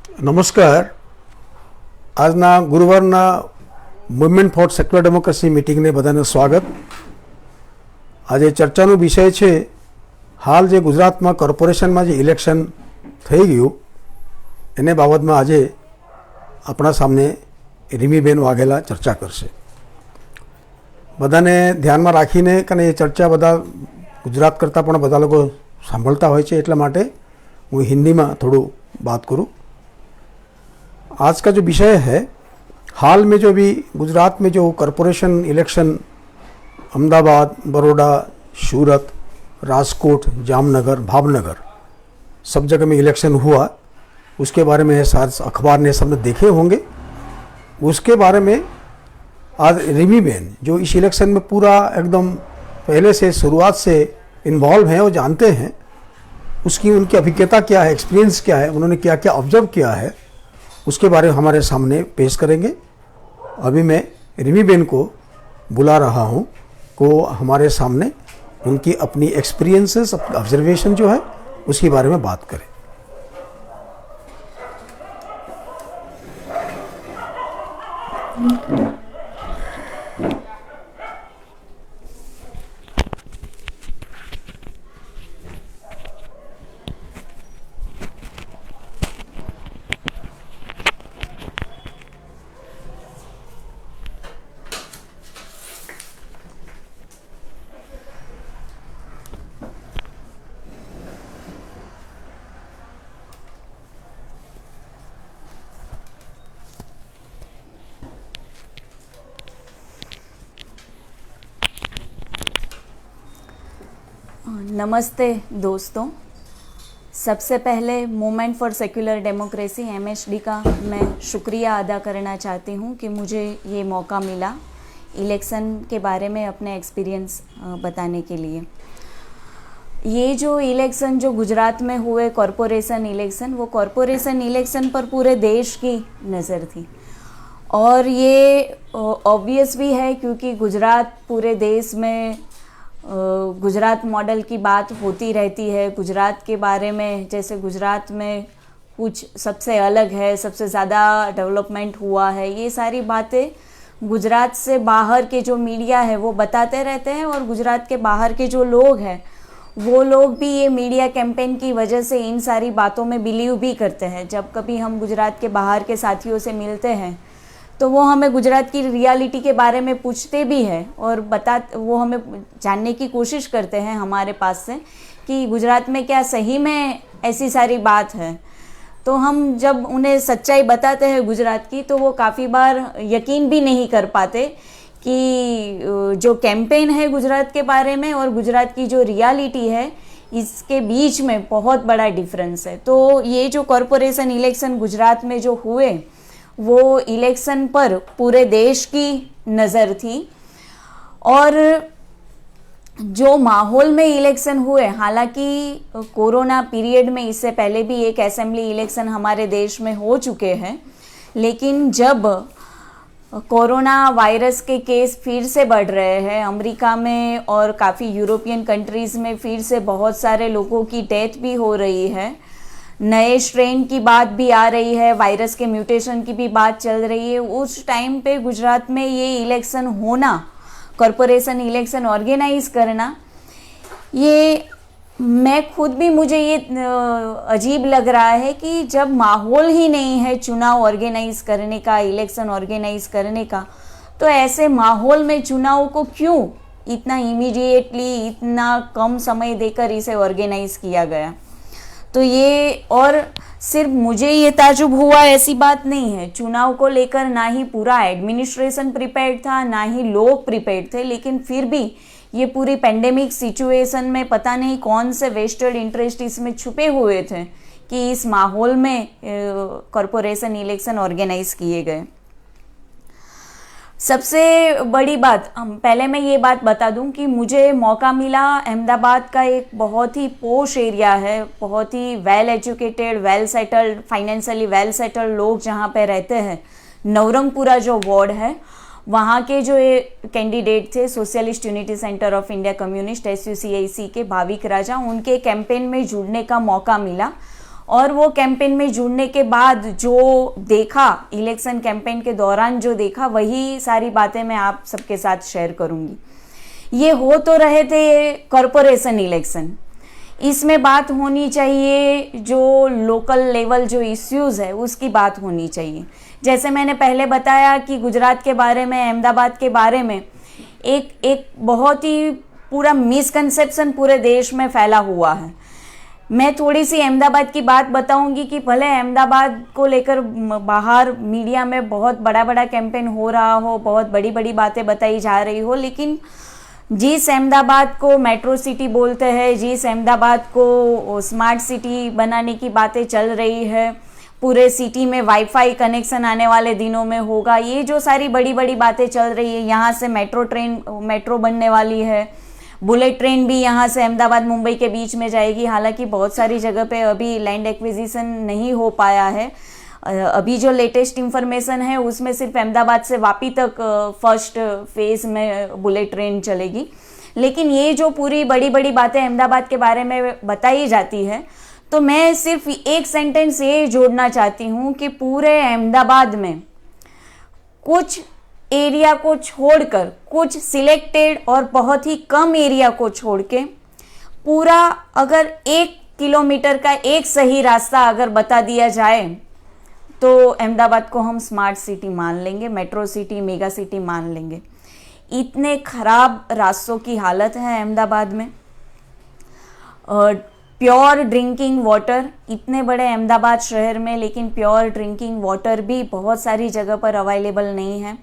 નમસ્કાર. આજના ગુરુવારના movement four secular democracy મિટિંગને બધાને સ્વાગત. આજે ચર્ચાનો વિષય છે હાલ જે ગુજરાતમાં કોર્પોરેશનમાં જે ઇલેક્શન થઈ ગયું એને બાબતમાં આજે આપણા સામે રીમીબેન વાઘેલા ચર્ચા કરશે. બધાને ધ્યાનમાં રાખીને કારણ એ ચર્ચા બધા ગુજરાત કરતાં પણ બધા લોકો સાંભળતા હોય છે એટલા માટે હું હિન્દીમાં થોડું बात करूँ. आज का जो विषय है, हाल में जो भी गुजरात में जो कॉरपोरेशन इलेक्शन अहमदाबाद, बड़ौदा, सूरत, राजकोट, जामनगर, भावनगर सब जगह में इलेक्शन हुआ, उसके बारे में सारे अखबार ने सबने देखे होंगे. उसके बारे में आज रिमीबेन जो इस इलेक्शन में पूरा एकदम पहले से शुरुआत से इन्वॉल्व हैं और जानते हैं, उसकी उनकी अभिज्ञता क्या है, एक्सपीरियंस क्या है, उन्होंने क्या क्या ऑब्जर्व किया है, उसके बारे में हमारे सामने पेश करेंगे. अभी मैं रिमीबेन को बुला रहा हूँ को हमारे सामने उनकी अपनी एक्सपीरियंसेस, ऑब्जर्वेशन जो है उसके बारे में बात करें. नमस्ते दोस्तों. सबसे पहले movement for secular democracy MHD का मैं शुक्रिया अदा करना चाहती हूँ कि मुझे ये मौका मिला इलेक्शन के बारे में अपने एक्सपीरियंस बताने के लिए. ये जो इलेक्शन जो गुजरात में हुए कॉरपोरेशन इलेक्शन, वो कॉरपोरेशन इलेक्शन पर पूरे देश की नज़र थी और ये ऑब्वियस भी है क्योंकि गुजरात पूरे देश में गुजरात मॉडल की बात होती रहती है. गुजरात के बारे में जैसे गुजरात में कुछ सबसे अलग है, सबसे ज़्यादा डेवलपमेंट हुआ है, ये सारी बातें गुजरात से बाहर के जो मीडिया है वो बताते रहते हैं और गुजरात के बाहर के जो लोग हैं वो लोग भी ये मीडिया कैंपेन की वजह से इन सारी बातों में बिलीव भी करते हैं. जब कभी हम गुजरात के बाहर के साथियों से मिलते हैं तो वो हमें गुजरात की रियलिटी के बारे में पूछते भी हैं और वो हमें जानने की कोशिश करते हैं हमारे पास से कि गुजरात में क्या सही में ऐसी सारी बात है. तो हम जब उन्हें सच्चाई बताते हैं गुजरात की तो वो काफ़ी बार यकीन भी नहीं कर पाते कि जो कैंपेन है गुजरात के बारे में और गुजरात की जो रियलिटी है इसके बीच में बहुत बड़ा डिफरेंस है. तो ये जो कॉरपोरेशन इलेक्शन गुजरात में जो हुए वो इलेक्शन पर पूरे देश की नज़र थी और जो माहौल में इलेक्शन हुए, हालांकि कोरोना पीरियड में इससे पहले भी एक असेंबली इलेक्शन हमारे देश में हो चुके हैं, लेकिन जब कोरोना वायरस के केस फिर से बढ़ रहे हैं अमेरिका में और काफ़ी यूरोपियन कंट्रीज़ में, फिर से बहुत सारे लोगों की डेथ भी हो रही है, नए स्ट्रेन की बात भी आ रही है, वायरस के म्यूटेशन की भी बात चल रही है, उस टाइम पे गुजरात में ये इलेक्शन होना, कॉरपोरेशन इलेक्शन ऑर्गेनाइज करना, ये मैं खुद भी मुझे ये अजीब लग रहा है कि जब माहौल ही नहीं है चुनाव ऑर्गेनाइज करने का, इलेक्शन ऑर्गेनाइज करने का, तो ऐसे माहौल में चुनाव को क्यों इतना इमीडिएटली, इतना कम समय देकर इसे ऑर्गेनाइज किया गया. तो ये और सिर्फ मुझे ये ताजुब हुआ ऐसी बात नहीं है. चुनाव को लेकर ना ही पूरा एडमिनिस्ट्रेशन प्रिपेयर्ड था, ना ही लोग प्रिपेयर्ड थे, लेकिन फिर भी ये पूरी पेंडेमिक सिचुएशन में पता नहीं कौन से वेस्टेड इंटरेस्ट इसमें छुपे हुए थे कि इस माहौल में कॉरपोरेशन इलेक्शन ऑर्गेनाइज किए गए. सबसे बड़ी बात, पहले मैं ये बात बता दूं कि मुझे मौका मिला अहमदाबाद का एक बहुत ही पोश एरिया है, बहुत ही well educated, well settled, financially well settled लोग जहाँ पे रहते हैं. नवरंगपुरा जो वार्ड है वहाँ के जो कैंडिडेट थे socialist unity centre of India communist SUCIC के भाविक राजा, उनके कैंपेन में जुड़ने का मौका मिला और वो कैंपेन में जुड़ने के बाद जो देखा, इलेक्शन कैंपेन के दौरान जो देखा, वही सारी बातें मैं आप सबके साथ शेयर करूंगी। ये हो तो रहे थे कॉरपोरेशन इलेक्शन, इसमें बात होनी चाहिए जो लोकल लेवल जो इश्यूज़ है उसकी बात होनी चाहिए। जैसे मैंने पहले बताया कि गुजरात के बारे में, अहमदाबाद के बारे में एक बहुत ही पूरा मिसकंसेप्शन पूरे देश में फैला हुआ है। मैं थोड़ी सी अहमदाबाद की बात बताऊंगी कि भले अहमदाबाद को लेकर बाहर मीडिया में बहुत बड़ा कैंपेन हो रहा हो, बहुत बड़ी बड़ी बातें बताई जा रही हो, लेकिन जिस अहमदाबाद को मेट्रो सिटी बोलते हैं, जिस अहमदाबाद को स्मार्ट सिटी बनाने की बातें चल रही है, पूरे सिटी में वाईफाई कनेक्शन आने वाले दिनों में होगा, ये जो सारी बड़ी बड़ी बातें चल रही है, यहाँ से मेट्रो बनने वाली है, बुलेट ट्रेन भी यहाँ से अहमदाबाद मुंबई के बीच में जाएगी। हालांकि बहुत सारी जगह पे अभी लैंड एक्विजिशन नहीं हो पाया है। अभी जो लेटेस्ट इंफॉर्मेशन है उसमें सिर्फ अहमदाबाद से वापी तक फर्स्ट फेज में बुलेट ट्रेन चलेगी। लेकिन ये जो पूरी बड़ी बड़ी बातें अहमदाबाद के बारे में बताई जाती है, तो मैं सिर्फ एक सेंटेंस ये जोड़ना चाहती हूँ कि पूरे अहमदाबाद में कुछ एरिया को छोड़कर, कुछ सिलेक्टेड और बहुत ही कम एरिया को छोड़ के पूरा अगर 1 किलोमीटर का एक सही रास्ता अगर बता दिया जाए तो अहमदाबाद को हम स्मार्ट सिटी मान लेंगे, मेट्रो सिटी, मेगा सिटी मान लेंगे। इतने खराब रास्तों की हालत है अहमदाबाद में। प्योर ड्रिंकिंग वाटर, इतने बड़े अहमदाबाद शहर में, लेकिन प्योर ड्रिंकिंग वाटर भी बहुत सारी जगह पर अवेलेबल नहीं है।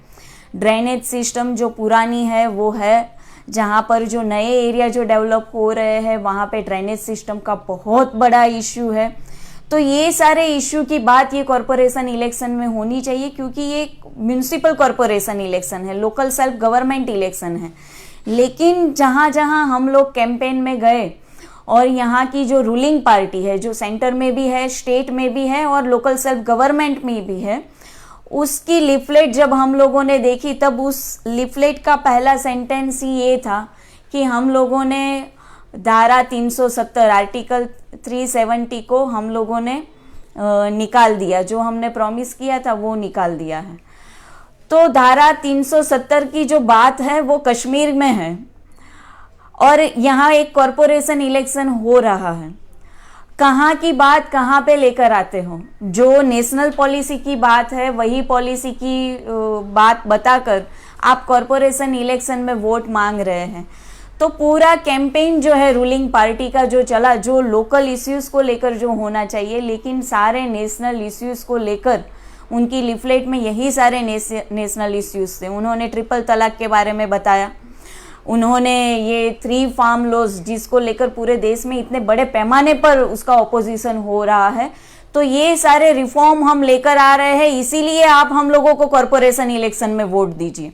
ड्रेनेज सिस्टम जो पुरानी है वो है, जहाँ पर जो नए एरिया जो डेवलप हो रहे हैं वहाँ पे ड्रेनेज सिस्टम का बहुत बड़ा इश्यू है। तो ये सारे इश्यू की बात ये कॉरपोरेशन इलेक्शन में होनी चाहिए, क्योंकि ये म्यूनिसिपल कॉरपोरेशन इलेक्शन है, लोकल सेल्फ गवर्नमेंट इलेक्शन है। लेकिन जहाँ जहाँ हम लोग कैंपेन में गए और यहाँ की जो रूलिंग पार्टी है, जो सेंटर में भी है, स्टेट में भी है और लोकल सेल्फ गवर्नमेंट में भी है, उसकी लिफलेट जब हम लोगों ने देखी तब उस लिफलेट का पहला सेंटेंस ही ये था कि हम लोगों ने धारा 370 आर्टिकल 370 को हम लोगों ने निकाल दिया, जो हमने प्रॉमिस किया था वो निकाल दिया है। तो धारा 370 की जो बात है वो कश्मीर में है और यहाँ एक कॉरपोरेशन इलेक्शन हो रहा है। कहाँ की बात कहाँ पे लेकर आते हो? जो नेशनल पॉलिसी की बात है वही पॉलिसी की बात बताकर आप कॉरपोरेशन इलेक्शन में वोट मांग रहे हैं। तो पूरा कैंपेन जो है रूलिंग पार्टी का जो चला, जो लोकल इश्यूज़ को लेकर जो होना चाहिए, लेकिन सारे नेशनल इश्यूज़ को लेकर उनकी लिफलेट में यही सारे नेशनल इश्यूज़ थे। उन्होंने ट्रिपल तलाक के बारे में बताया, उन्होंने ये 3 फार्म लॉज जिसको लेकर पूरे देश में इतने बड़े पैमाने पर उसका ऑपोजिशन हो रहा है। तो ये सारे रिफॉर्म हम लेकर आ रहे हैं, इसीलिए आप हम लोगों को कॉरपोरेशन इलेक्शन में वोट दीजिए।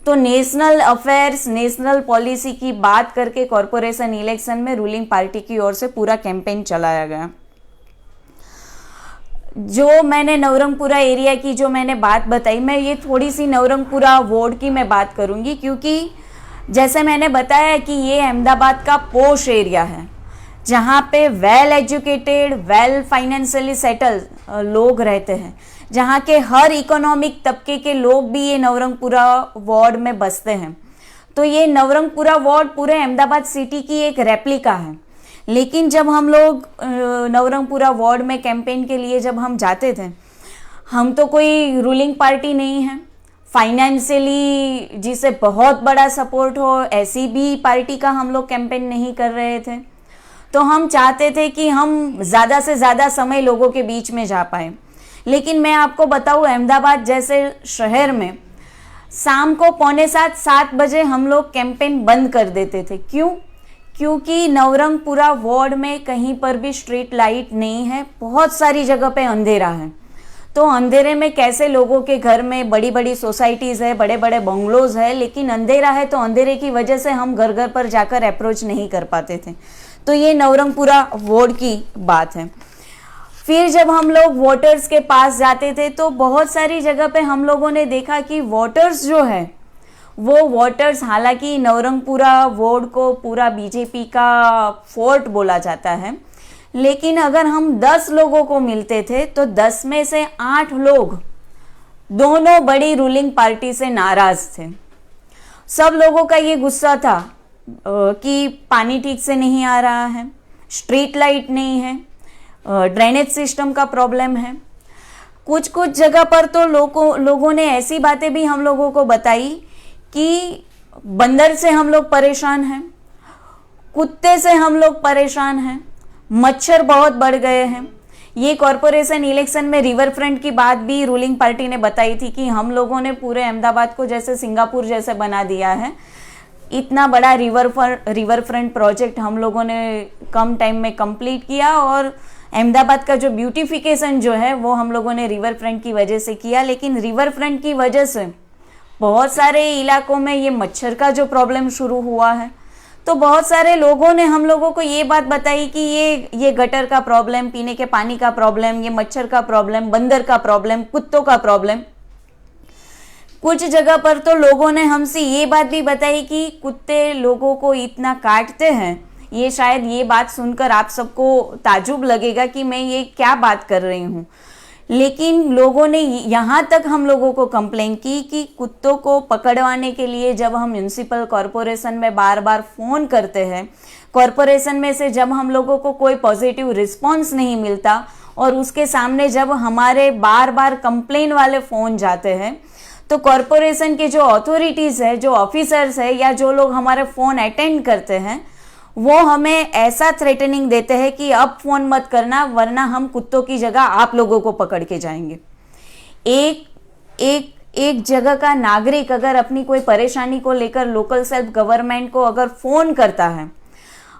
तो नेशनल अफेयर्स, नेशनल पॉलिसी की बात करके कॉरपोरेशन इलेक्शन में रूलिंग पार्टी की ओर से पूरा कैंपेन चलाया गया। जो मैंने नवरंगपुरा एरिया की जो मैंने बात बताई, मैं ये थोड़ी सी नवरंगपुरा वार्ड की मैं बात करूंगी, क्योंकि जैसे मैंने बताया कि ये अहमदाबाद का पोश एरिया है, जहाँ पे well educated, well financially settle लोग रहते हैं, जहाँ के हर इकोनॉमिक तबके के लोग भी ये नवरंगपुरा वार्ड में बसते हैं। तो ये नवरंगपुरा वार्ड पूरे अहमदाबाद सिटी की एक रेप्लिका है। लेकिन जब हम लोग नवरंगपुरा वार्ड में कैंपेन के लिए जब हम जाते थे, हम तो कोई रूलिंग पार्टी नहीं है, फाइनेंशियली जिसे बहुत बड़ा सपोर्ट हो ऐसी भी पार्टी का हम लोग कैंपेन नहीं कर रहे थे। तो हम चाहते थे कि हम ज़्यादा से ज़्यादा समय लोगों के बीच में जा पाए। लेकिन मैं आपको बताऊँ, अहमदाबाद जैसे शहर में शाम को 6:45-7 बजे हम लोग कैंपेन बंद कर देते थे। क्यों? क्योंकि नवरंगपुरा वार्ड में कहीं पर भी स्ट्रीट लाइट नहीं है, बहुत सारी जगह पे अंधेरा है। तो अंधेरे में कैसे लोगों के घर में बड़ी बड़ी सोसाइटीज़ है, बड़े बड़े बंगलोज है, लेकिन अंधेरा है तो अंधेरे की वजह से हम घर घर पर जाकर अप्रोच नहीं कर पाते थे। तो ये नवरंगपुरा वार्ड की बात है। फिर जब हम लोग वोटर्स के पास जाते थे तो बहुत सारी जगह पे हम लोगों ने देखा कि वोटर्स जो है वो वोटर्स, हालांकि नवरंगपुरा वार्ड को पूरा बीजेपी का फोर्ट बोला जाता है, लेकिन अगर हम 10 लोगों को मिलते थे तो 10 में से 8 लोग दोनों बड़ी रूलिंग पार्टी से नाराज थे। सब लोगों का ये गुस्सा था कि पानी ठीक से नहीं आ रहा है, स्ट्रीट लाइट नहीं है, ड्रेनेज सिस्टम का प्रॉब्लम है। कुछ कुछ जगह पर तो लोगों ने ऐसी बातें भी हम लोगों को बताई कि बंदर से हम लोग परेशान हैं, कुत्ते से हम लोग परेशान हैं, मच्छर बहुत बढ़ गए हैं। ये कॉरपोरेशन इलेक्शन में रिवर फ्रंट की बात भी रूलिंग पार्टी ने बताई थी कि हम लोगों ने पूरे अहमदाबाद को जैसे सिंगापुर जैसे बना दिया है। इतना बड़ा रिवर फ्रंट प्रोजेक्ट हम लोगों ने कम टाइम में कंप्लीट किया और अहमदाबाद का जो ब्यूटिफिकेशन जो है वो हम लोगों ने रिवर फ्रंट की वजह से किया। लेकिन रिवर फ्रंट की वजह से बहुत सारे इलाकों में ये मच्छर का जो प्रॉब्लम शुरू हुआ है, तो बहुत सारे लोगों ने हम लोगों को ये बात बताई कि ये गटर का प्रॉब्लम, पीने के पानी का प्रॉब्लम, ये मच्छर का प्रॉब्लम, बंदर का प्रॉब्लम, कुत्तों का प्रॉब्लम। कुछ जगह पर तो लोगों ने हमसे ये बात भी बताई कि कुत्ते लोगों को इतना काटते हैं। ये शायद ये बात सुनकर आप सबको ताजुब लगेगा कि मैं ये क्या बात कर रही हूँ, लेकिन लोगों ने यहाँ तक हम लोगों को कंप्लेन की कि कुत्तों को पकड़वाने के लिए जब हम म्यूनिसिपल कॉरपोरेशन में बार बार फ़ोन करते हैं, कॉरपोरेशन में से जब हम लोगों को कोई पॉजिटिव रिस्पांस नहीं मिलता और उसके सामने जब हमारे बार बार कंप्लेन वाले फ़ोन जाते हैं, तो कॉरपोरेशन के जो अथॉरिटीज़ है, जो ऑफिसर्स है या जो लोग हमारे फ़ोन अटेंड करते हैं, वो हमें ऐसा थ्रेटनिंग देते हैं कि अब फ़ोन मत करना वरना हम कुत्तों की जगह आप लोगों को पकड़ के जाएंगे। एक जगह का नागरिक अगर अपनी कोई परेशानी को लेकर लोकल सेल्फ गवर्नमेंट को अगर फ़ोन करता है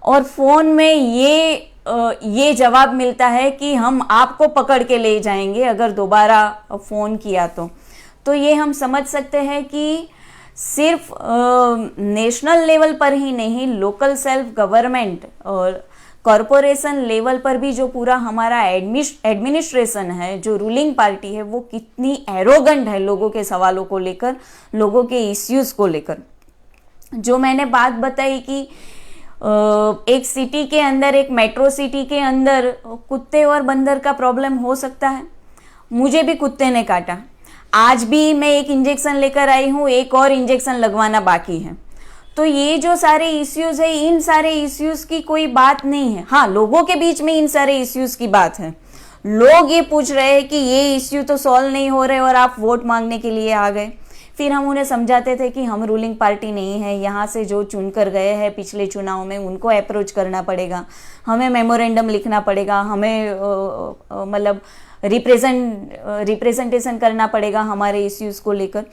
और फ़ोन में ये जवाब मिलता है कि हम आपको पकड़ के ले जाएंगे अगर दोबारा फ़ोन किया तो ये हम समझ सकते हैं कि सिर्फ नेशनल लेवल पर ही नहीं, लोकल सेल्फ गवर्नमेंट और कॉरपोरेशन लेवल पर भी जो पूरा हमारा एडमिनिस्ट्रेशन है, जो रूलिंग पार्टी है, वो कितनी एरोगेंट है लोगों के सवालों को लेकर, लोगों के इश्यूज को लेकर। जो मैंने बात बताई कि एक सिटी के अंदर, एक मेट्रो सिटी के अंदर कुत्ते और बंदर का प्रॉब्लम हो सकता है। मुझे भी कुत्ते ने काटा, आज भी मैं एक इंजेक्शन लेकर आई हूँ, एक और इंजेक्शन लगवाना बाकी है। तो ये जो सारे इश्यूज है, इन सारे इश्यूज की कोई बात नहीं है। हाँ, लोगों के बीच में इन सारे इश्यूज की बात है। लोग ये पूछ रहे हैं कि ये इश्यू तो सॉल्व नहीं हो रहे और आप वोट मांगने के लिए आ गए। फिर हम उन्हें समझाते थे कि हम रूलिंग पार्टी नहीं है, यहाँ से जो चुन कर गए हैं पिछले चुनाव में उनको अप्रोच करना पड़ेगा, हमें मेमोरेंडम लिखना पड़ेगा, हमें मतलब रिप्रेजेंटेशन करना पड़ेगा हमारे इश्यूज को लेकर।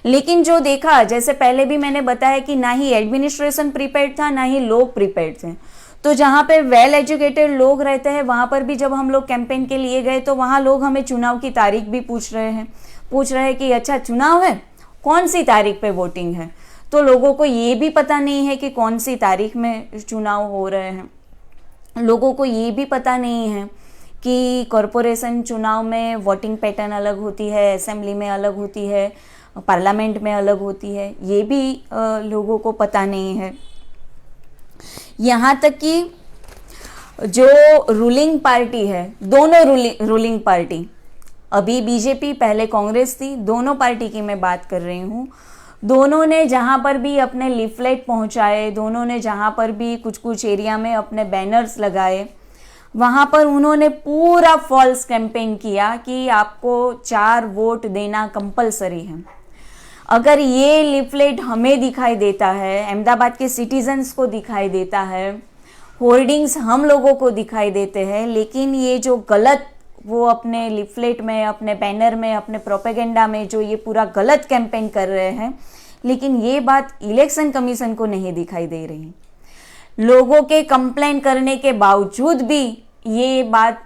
लेकिन जो देखा, जैसे पहले भी मैंने बताया कि ना ही एडमिनिस्ट्रेशन प्रिपेयर्ड था, ना ही लोग प्रिपेयर्ड थे। तो जहाँ पे वेल एजुकेटेड लोग रहते हैं वहाँ पर भी जब हम लोग कैंपेन के लिए गए तो वहाँ लोग हमें चुनाव की तारीख भी पूछ रहे हैं कि अच्छा चुनाव है, कौन सी तारीख पे वोटिंग है। तो लोगों को ये भी पता नहीं है कि कौन सी तारीख में चुनाव हो रहे हैं। लोगों को ये भी पता नहीं है कि कॉरपोरेशन चुनाव में वोटिंग पैटर्न अलग होती है, असेंबली में अलग होती है, पार्लियामेंट में अलग होती है, ये भी लोगों को पता नहीं है। यहाँ तक कि जो रूलिंग पार्टी है, दोनों रूलिंग पार्टी, अभी बीजेपी पहले कांग्रेस थी, दोनों पार्टी की मैं बात कर रही हूँ, दोनों ने जहाँ पर भी अपने लीफलेट पहुँचाए, दोनों ने जहाँ पर भी कुछ कुछ एरिया में अपने बैनर्स लगाए, वहाँ पर उन्होंने पूरा फॉल्स कैंपेन किया कि आपको 4 वोट देना कंपलसरी है। अगर ये लीफलेट हमें दिखाई देता है, अहमदाबाद के सिटीजन्स को दिखाई देता है, होर्डिंग्स हम लोगों को दिखाई देते हैं, लेकिन ये जो गलत वो अपने लीफलेट में, अपने बैनर में, अपने प्रोपेगेंडा में जो ये पूरा गलत कैंपेन कर रहे हैं, लेकिन ये बात इलेक्शन कमीशन को नहीं दिखाई दे रही। लोगों के कंप्लेन करने के बावजूद भी ये बात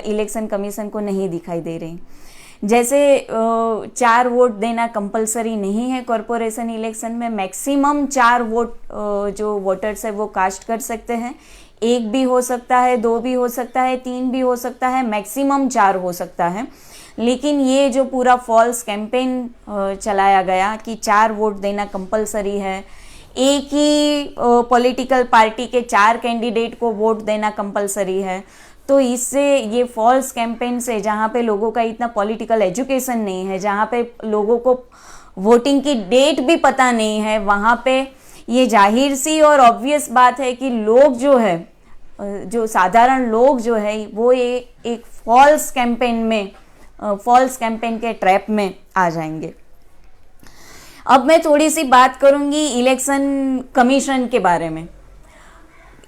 इलेक्शन कमीशन को नहीं दिखाई दे रही। जैसे 4 वोट देना कंपलसरी नहीं है कॉरपोरेशन इलेक्शन में, मैक्सिमम 4 वोट जो वोटर्स है वो कास्ट कर सकते हैं। 1 भी हो सकता है, 2 भी हो सकता है, 3 भी हो सकता है, मैक्सिमम 4 हो सकता है। लेकिन ये जो पूरा फॉल्स कैंपेन चलाया गया कि 4 वोट देना कंपलसरी है, एक ही पॉलिटिकल पार्टी के 4 कैंडिडेट को वोट देना कंपलसरी है, तो इससे ये फॉल्स कैंपेन से, जहाँ पे लोगों का इतना पॉलिटिकल एजुकेशन नहीं है, जहाँ पे लोगों को वोटिंग की डेट भी पता नहीं है, वहाँ पे ये जाहिर सी और ऑब्वियस बात है कि लोग जो है, जो साधारण लोग जो है, वो ये एक फॉल्स कैंपेन के ट्रैप में आ जाएंगे। अब मैं थोड़ी सी बात करूंगी इलेक्शन कमीशन के बारे में।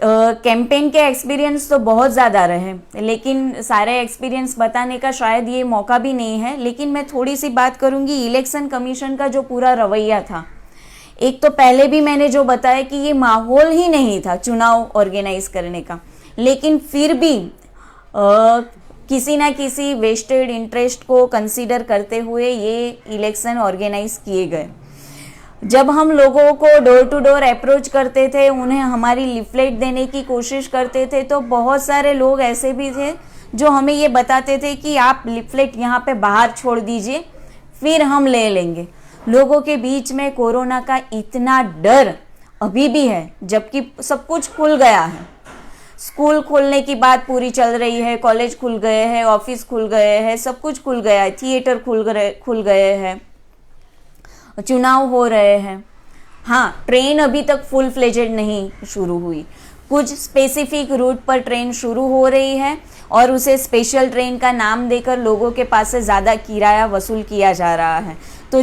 कैंपेन के एक्सपीरियंस तो बहुत ज़्यादा रहे, लेकिन सारे एक्सपीरियंस बताने का शायद ये मौका भी नहीं है, लेकिन मैं थोड़ी सी बात करूंगी इलेक्शन कमीशन का जो पूरा रवैया था। एक तो पहले भी मैंने जो बताया कि ये माहौल ही नहीं था चुनाव ऑर्गेनाइज करने का, लेकिन फिर भी किसी ना किसी वेस्टेड इंटरेस्ट को कंसीडर करते हुए ये इलेक्शन ऑर्गेनाइज किए गए। जब हम लोगों को डोर टू डोर अप्रोच करते थे, उन्हें हमारी लिफलेट देने की कोशिश करते थे, तो बहुत सारे लोग ऐसे भी थे जो हमें ये बताते थे कि आप लिफलेट यहाँ पे बाहर छोड़ दीजिए, फिर हम ले लेंगे। लोगों के बीच में कोरोना का इतना डर अभी भी है, जबकि सब कुछ खुल गया है। स्कूल खोलने की बात पूरी चल रही है, कॉलेज खुल गए हैं, ऑफिस खुल गए हैं, सब कुछ खुल गया है, थिएटर खुल गए हैं, चुनाव हो रहे हैं। हाँ, ट्रेन अभी तक फुल फ्लेजेड नहीं शुरू हुई, कुछ स्पेसिफिक रूट पर ट्रेन शुरू हो रही है और उसे स्पेशल ट्रेन का नाम देकर लोगों के पास से ज़्यादा किराया वसूल किया जा रहा है। तो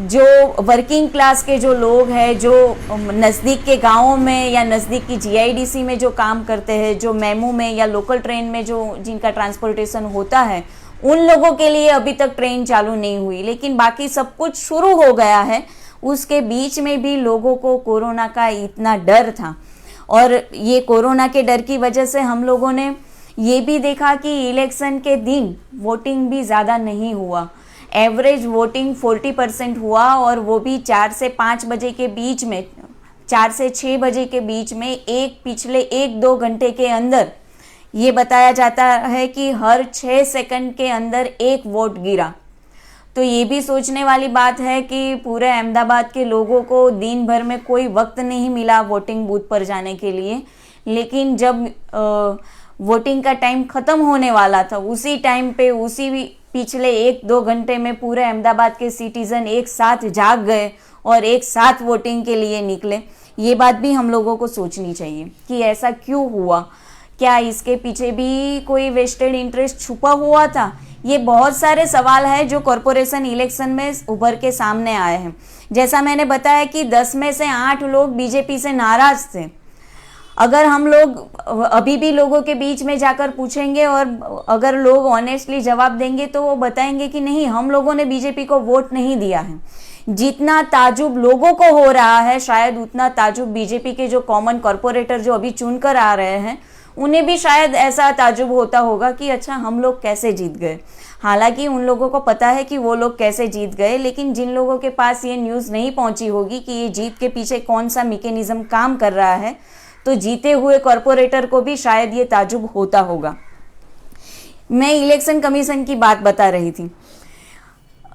जो वर्किंग क्लास के जो लोग हैं, जो नज़दीक के गाँवों में या नज़दीक की जीआईडीसी में जो काम करते हैं, जो मेमू में या लोकल ट्रेन में जो जिनका ट्रांसपोर्टेशन होता है, उन लोगों के लिए अभी तक ट्रेन चालू नहीं हुई, लेकिन बाकी सब कुछ शुरू हो गया है। उसके बीच में भी लोगों को कोरोना का इतना डर था, और ये कोरोना के डर की वजह से हम लोगों ने ये भी देखा कि इलेक्शन के दिन वोटिंग भी ज़्यादा नहीं हुआ। एवरेज वोटिंग 40% हुआ, और वो भी 4 से 5 बजे के बीच में, 4 से 6 बजे के बीच में, पिछले 1-2 घंटे के अंदर ये बताया जाता है कि हर 6 सेकंड के अंदर एक वोट गिरा। तो ये भी सोचने वाली बात है कि पूरे अहमदाबाद के लोगों को दिन भर में कोई वक्त नहीं मिला वोटिंग बूथ पर जाने के लिए, लेकिन जब वोटिंग का टाइम ख़त्म होने वाला था, उसी टाइम पे, उसी पिछले 1-2 घंटे में पूरे अहमदाबाद के सिटीज़न एक साथ जाग गए और एक साथ वोटिंग के लिए निकले। ये बात भी हम लोगों को सोचनी चाहिए कि ऐसा क्यों हुआ, क्या इसके पीछे भी कोई वेस्टेड इंटरेस्ट छुपा हुआ था। ये बहुत सारे सवाल हैं जो कॉरपोरेशन इलेक्शन में उभर के सामने आए हैं। जैसा मैंने बताया कि 10 में से 8 लोग बीजेपी से नाराज थे। अगर हम लोग अभी भी लोगों के बीच में जाकर पूछेंगे और अगर लोग ऑनेस्टली जवाब देंगे तो वो बताएंगे कि नहीं, हम लोगों ने बीजेपी को वोट नहीं दिया है। जितना ताजुब लोगों को हो रहा है, शायद उतना ताजुब बीजेपी के जो कॉमन कॉरपोरेटर जो अभी चुनकर आ रहे हैं, उन्हें भी शायद ऐसा ताजुब होता होगा कि अच्छा, हम लोग कैसे जीत गए। हालांकि उन लोगों को पता है कि वो लोग कैसे जीत गए, लेकिन जिन लोगों के पास ये न्यूज़ नहीं पहुंची होगी कि ये जीत के पीछे कौन सा मैकेनिज्म काम कर रहा है, तो जीते हुए कॉरपोरेटर को भी शायद ये ताजुब होता होगा। मैं इलेक्शन कमीशन की बात बता रही थी।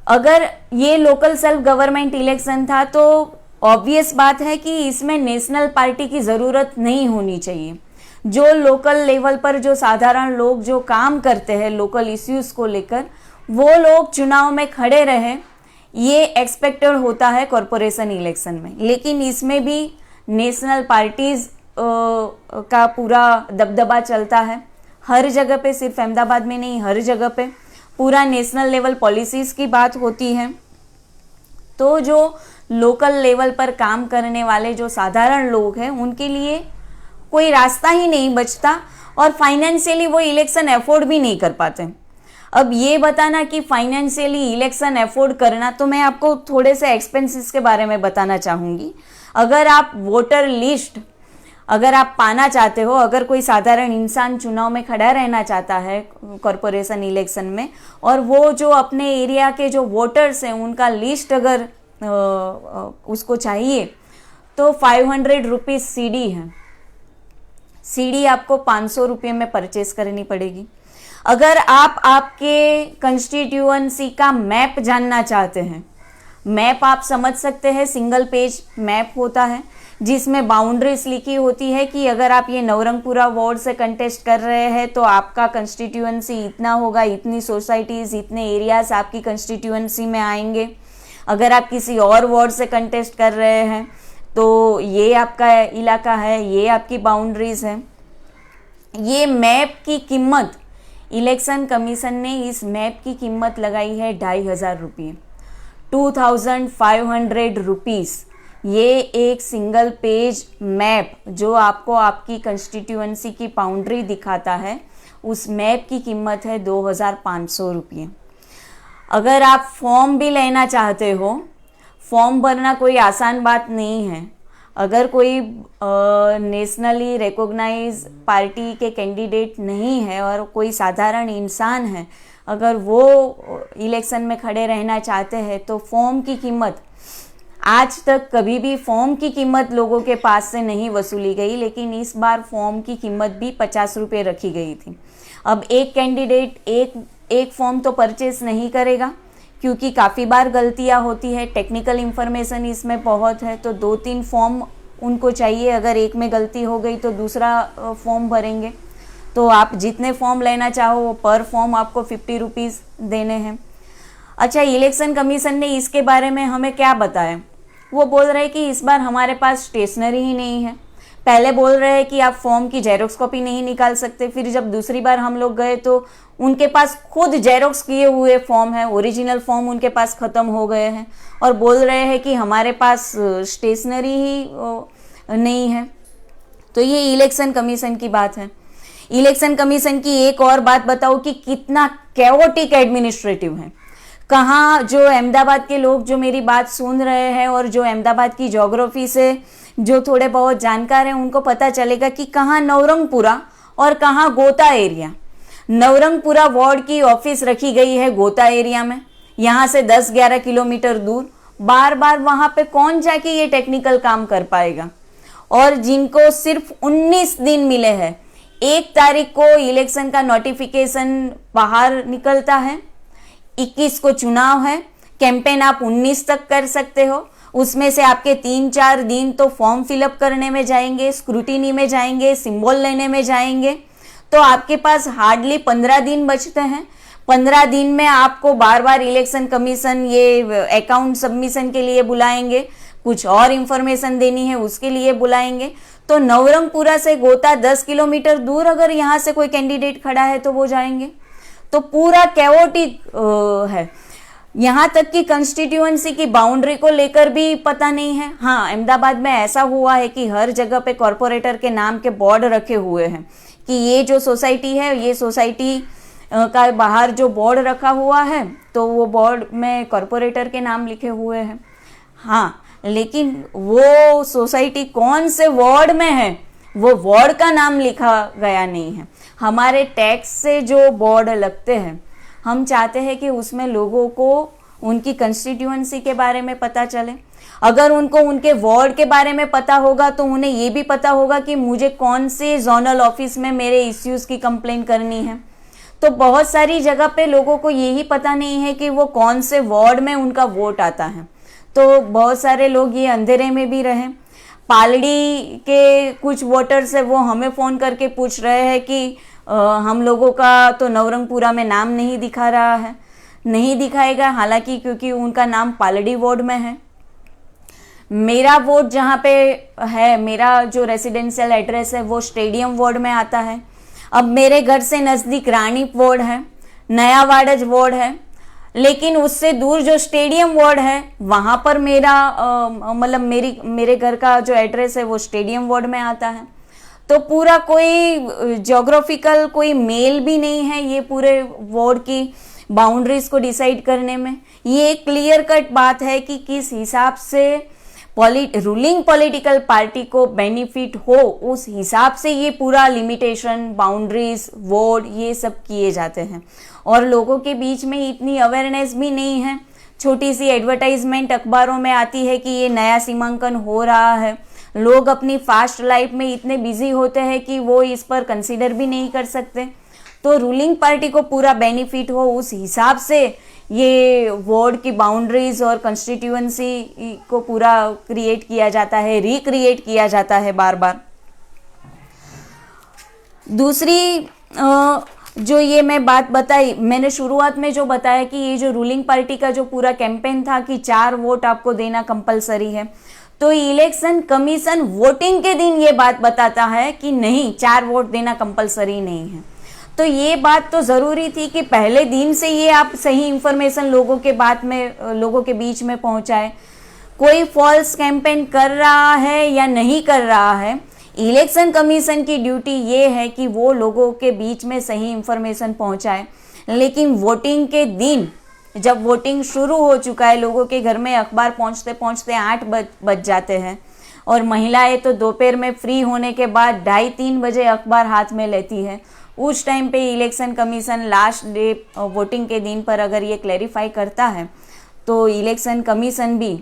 अगर ये लोकल सेल्फ गवर्नमेंट इलेक्शन था तो ऑब्वियस बात है कि इसमें नेशनल पार्टी की ज़रूरत नहीं होनी चाहिए। जो लोकल लेवल पर जो साधारण लोग जो काम करते हैं लोकल इश्यूज़ को लेकर, वो लोग चुनाव में खड़े रहे, ये एक्सपेक्टेड होता है कॉरपोरेशन इलेक्शन में। लेकिन इसमें भी नेशनल पार्टीज़ का पूरा दबदबा चलता है हर जगह पे, सिर्फ अहमदाबाद में नहीं, हर जगह पे पूरा नेशनल लेवल पॉलिसीज़ की बात होती है। तो जो लोकल लेवल पर काम करने वाले जो साधारण लोग हैं, उनके लिए कोई रास्ता ही नहीं बचता और फाइनेंशियली वो इलेक्शन अफोर्ड भी नहीं कर पाते। अब ये बताना कि फाइनेंशियली इलेक्शन अफोर्ड करना, तो मैं आपको थोड़े से एक्सपेंसेस के बारे में बताना चाहूँगी। अगर आप वोटर लिस्ट अगर आप पाना चाहते हो, अगर कोई साधारण इंसान चुनाव में खड़ा रहना चाहता है कॉरपोरेशन इलेक्शन में, और वो जो अपने एरिया के जो वोटर्स हैं उनका लिस्ट अगर उसको चाहिए, तो 500 रुपीज़ सीडी है। सीडी आपको 500 रुपये में परचेस करनी पड़ेगी। अगर आप आपके कंस्टिट्यूएंसी का मैप जानना चाहते हैं, मैप आप समझ सकते हैं, सिंगल पेज मैप होता है, जिसमें बाउंड्रीज लिखी होती है कि अगर आप ये नवरंगपुरा वार्ड से कंटेस्ट कर रहे हैं तो आपका कंस्टिट्यूएंसी इतना होगा, इतनी सोसाइटीज़, इतने एरियाज आपकी कंस्टिट्यूएंसी में आएंगे। अगर आप किसी और वार्ड से कंटेस्ट कर रहे हैं तो ये आपका इलाका है, ये आपकी बाउंड्रीज है। ये मैप की कीमत, इलेक्शन कमीशन ने इस मैप की कीमत लगाई है 2500 रुपये, 2500 रुपीज़। ये एक सिंगल पेज मैप जो आपको आपकी कंस्टिट्यूएंसी की बाउंड्री दिखाता है, उस मैप की कीमत है 2500 रुपये। अगर आप फॉर्म भी लेना चाहते हो, फॉर्म भरना कोई आसान बात नहीं है। अगर कोई नेशनली रिकॉग्नाइज पार्टी के कैंडिडेट नहीं है और कोई साधारण इंसान है, अगर वो इलेक्शन में खड़े रहना चाहते हैं तो फॉर्म की कीमत, आज तक कभी भी फॉर्म की कीमत लोगों के पास से नहीं वसूली गई, लेकिन इस बार फॉर्म की कीमत भी 50 रुपये रखी गई थी। अब एक कैंडिडेट एक फॉर्म तो परचेस नहीं करेगा क्योंकि काफ़ी बार गलतियां होती है, टेक्निकल इन्फॉर्मेशन इसमें बहुत है, तो 2-3 फॉर्म उनको चाहिए। अगर एक में गलती हो गई तो दूसरा फॉर्म भरेंगे। तो आप जितने फॉर्म लेना चाहो वो पर फॉर्म आपको 50 रुपीज़ देने हैं। अच्छा, इलेक्शन कमीशन ने इसके बारे में हमें क्या बताया? वो बोल रहे हैं कि इस बार हमारे पास स्टेशनरी ही नहीं है। पहले बोल रहे हैं कि आप फॉर्म की जेरोक्स कॉपी नहीं निकाल सकते, फिर जब दूसरी बार हम लोग गए तो उनके पास खुद जेरोक्स किए हुए फॉर्म है, ओरिजिनल फॉर्म उनके पास ख़त्म हो गए हैं और बोल रहे हैं कि हमारे पास स्टेशनरी ही नहीं है। तो ये इलेक्शन कमीशन की बात है। इलेक्शन कमीशन की एक और बात बताओ कि कितना कैओटिक एडमिनिस्ट्रेटिव है। कहाँ जो अहमदाबाद के लोग जो मेरी बात सुन रहे हैं और जो अहमदाबाद की ज्योग्राफी से जो थोड़े बहुत जानकार हैं उनको पता चलेगा कि कहाँ नवरंगपुरा और कहाँ गोता एरिया। नवरंगपुरा वार्ड की ऑफिस रखी गई है गोता एरिया में, यहाँ से 10-11 किलोमीटर दूर। बार बार वहाँ पे कौन जाके ये टेक्निकल काम कर पाएगा? और जिनको सिर्फ 19 दिन मिले हैं, 1 तारीख को इलेक्शन का नोटिफिकेशन बाहर निकलता है, 21 को चुनाव है, कैंपेन आप 19 तक कर सकते हो। उसमें से आपके 3-4 दिन तो फॉर्म फिलअप करने में जाएंगे, स्क्रूटिनी में जाएंगे, सिंबल लेने में जाएंगे, तो आपके पास हार्डली 15 दिन बचते हैं। 15 दिन में आपको बार बार इलेक्शन कमीशन ये अकाउंट सबमिशन के लिए बुलाएंगे, कुछ और इंफॉर्मेशन देनी है उसके लिए बुलाएंगे। तो नवरंगपुरा से गोता 10 किलोमीटर दूर अगर यहाँ से कोई कैंडिडेट खड़ा है तो वो जाएंगे। तो पूरा कैओटिक है। यहाँ तक कि कंस्टिट्यूएंसी की बाउंड्री को लेकर भी पता नहीं है। हाँ, अहमदाबाद में ऐसा हुआ है कि हर जगह पे कॉरपोरेटर के नाम के बोर्ड रखे हुए हैं कि ये जो सोसाइटी है, ये सोसाइटी का बाहर जो बोर्ड रखा हुआ है तो वो बोर्ड में कॉरपोरेटर के नाम लिखे हुए हैं। हाँ, लेकिन वो सोसाइटी कौन से वार्ड में है वो वार्ड का नाम लिखा गया नहीं है। हमारे टैक्स से जो बोर्ड लगते हैं, हम चाहते हैं कि उसमें लोगों को उनकी कंस्टिट्यूएंसी के बारे में पता चले। अगर उनको उनके वार्ड के बारे में पता होगा तो उन्हें ये भी पता होगा कि मुझे कौन से जोनल ऑफिस में मेरे इश्यूज की कंप्लेंट करनी है। तो बहुत सारी जगह पे लोगों को यही पता नहीं है कि वो कौन से वार्ड में उनका वोट आता है। तो बहुत सारे लोग ये अंधेरे में भी रहे। पालड़ी के कुछ वोटर्स है, वो हमें फ़ोन करके पूछ रहे हैं कि हम लोगों का तो नवरंगपुरा में नाम नहीं दिखा रहा है। नहीं दिखाएगा, हालांकि क्योंकि उनका नाम पालड़ी वार्ड में है। मेरा वोट जहाँ पे है, मेरा जो रेसिडेंशियल एड्रेस है वो स्टेडियम वार्ड में आता है। अब मेरे घर से नज़दीक रानी वार्ड है, नया वाड़ज वार्ड है, लेकिन उससे दूर जो स्टेडियम वार्ड है वहाँ पर मेरा मतलब मेरे घर का जो एड्रेस है वो स्टेडियम वार्ड में आता है। तो पूरा कोई ज्योग्राफिकल कोई मेल भी नहीं है ये पूरे वार्ड की बाउंड्रीज को डिसाइड करने में। ये एक क्लियर कट बात है कि किस हिसाब से रूलिंग पॉलिटिकल पार्टी को बेनिफिट हो, उस हिसाब से ये पूरा लिमिटेशन, बाउंड्रीज, वोट ये सब किए जाते हैं। और लोगों के बीच में इतनी अवेयरनेस भी नहीं है। छोटी सी एडवर्टाइजमेंट अखबारों में आती है कि ये नया सीमांकन हो रहा है। लोग अपनी फास्ट लाइफ में इतने बिजी होते हैं कि वो इस पर कंसीडर भी नहीं कर सकते। तो रूलिंग पार्टी को पूरा बेनिफिट हो उस हिसाब से ये वार्ड की बाउंड्रीज और कंस्टिट्यूएंसी को पूरा क्रिएट किया जाता है, रिक्रिएट किया जाता है बार बार। दूसरी जो ये मैं बात बताई, मैंने शुरुआत में जो बताया कि ये जो रूलिंग पार्टी का जो पूरा कैंपेन था कि 4 वोट आपको देना कंपलसरी है, तो इलेक्शन कमीशन वोटिंग के दिन ये बात बताता है कि नहीं, 4 वोट देना कंपलसरी नहीं है। तो ये बात तो ज़रूरी थी कि पहले दिन से ये आप सही इंफॉर्मेशन लोगों के बीच में पहुंचाए। कोई फॉल्स कैंपेन कर रहा है या नहीं कर रहा है, इलेक्शन कमीशन की ड्यूटी ये है कि वो लोगों के बीच में सही इंफॉर्मेशन पहुंचाए। लेकिन वोटिंग के दिन, जब वोटिंग शुरू हो चुका है, लोगों के घर में अखबार पहुंचते पहुंचते 8 बज जाते हैं और महिलाएं तो दोपहर में फ्री होने के बाद 2:30-3 बजे अखबार हाथ में लेती है। उस टाइम पे election commission last day voting के दिन पर अगर ये क्लैरिफाई करता है तो इलेक्शन कमीशन भी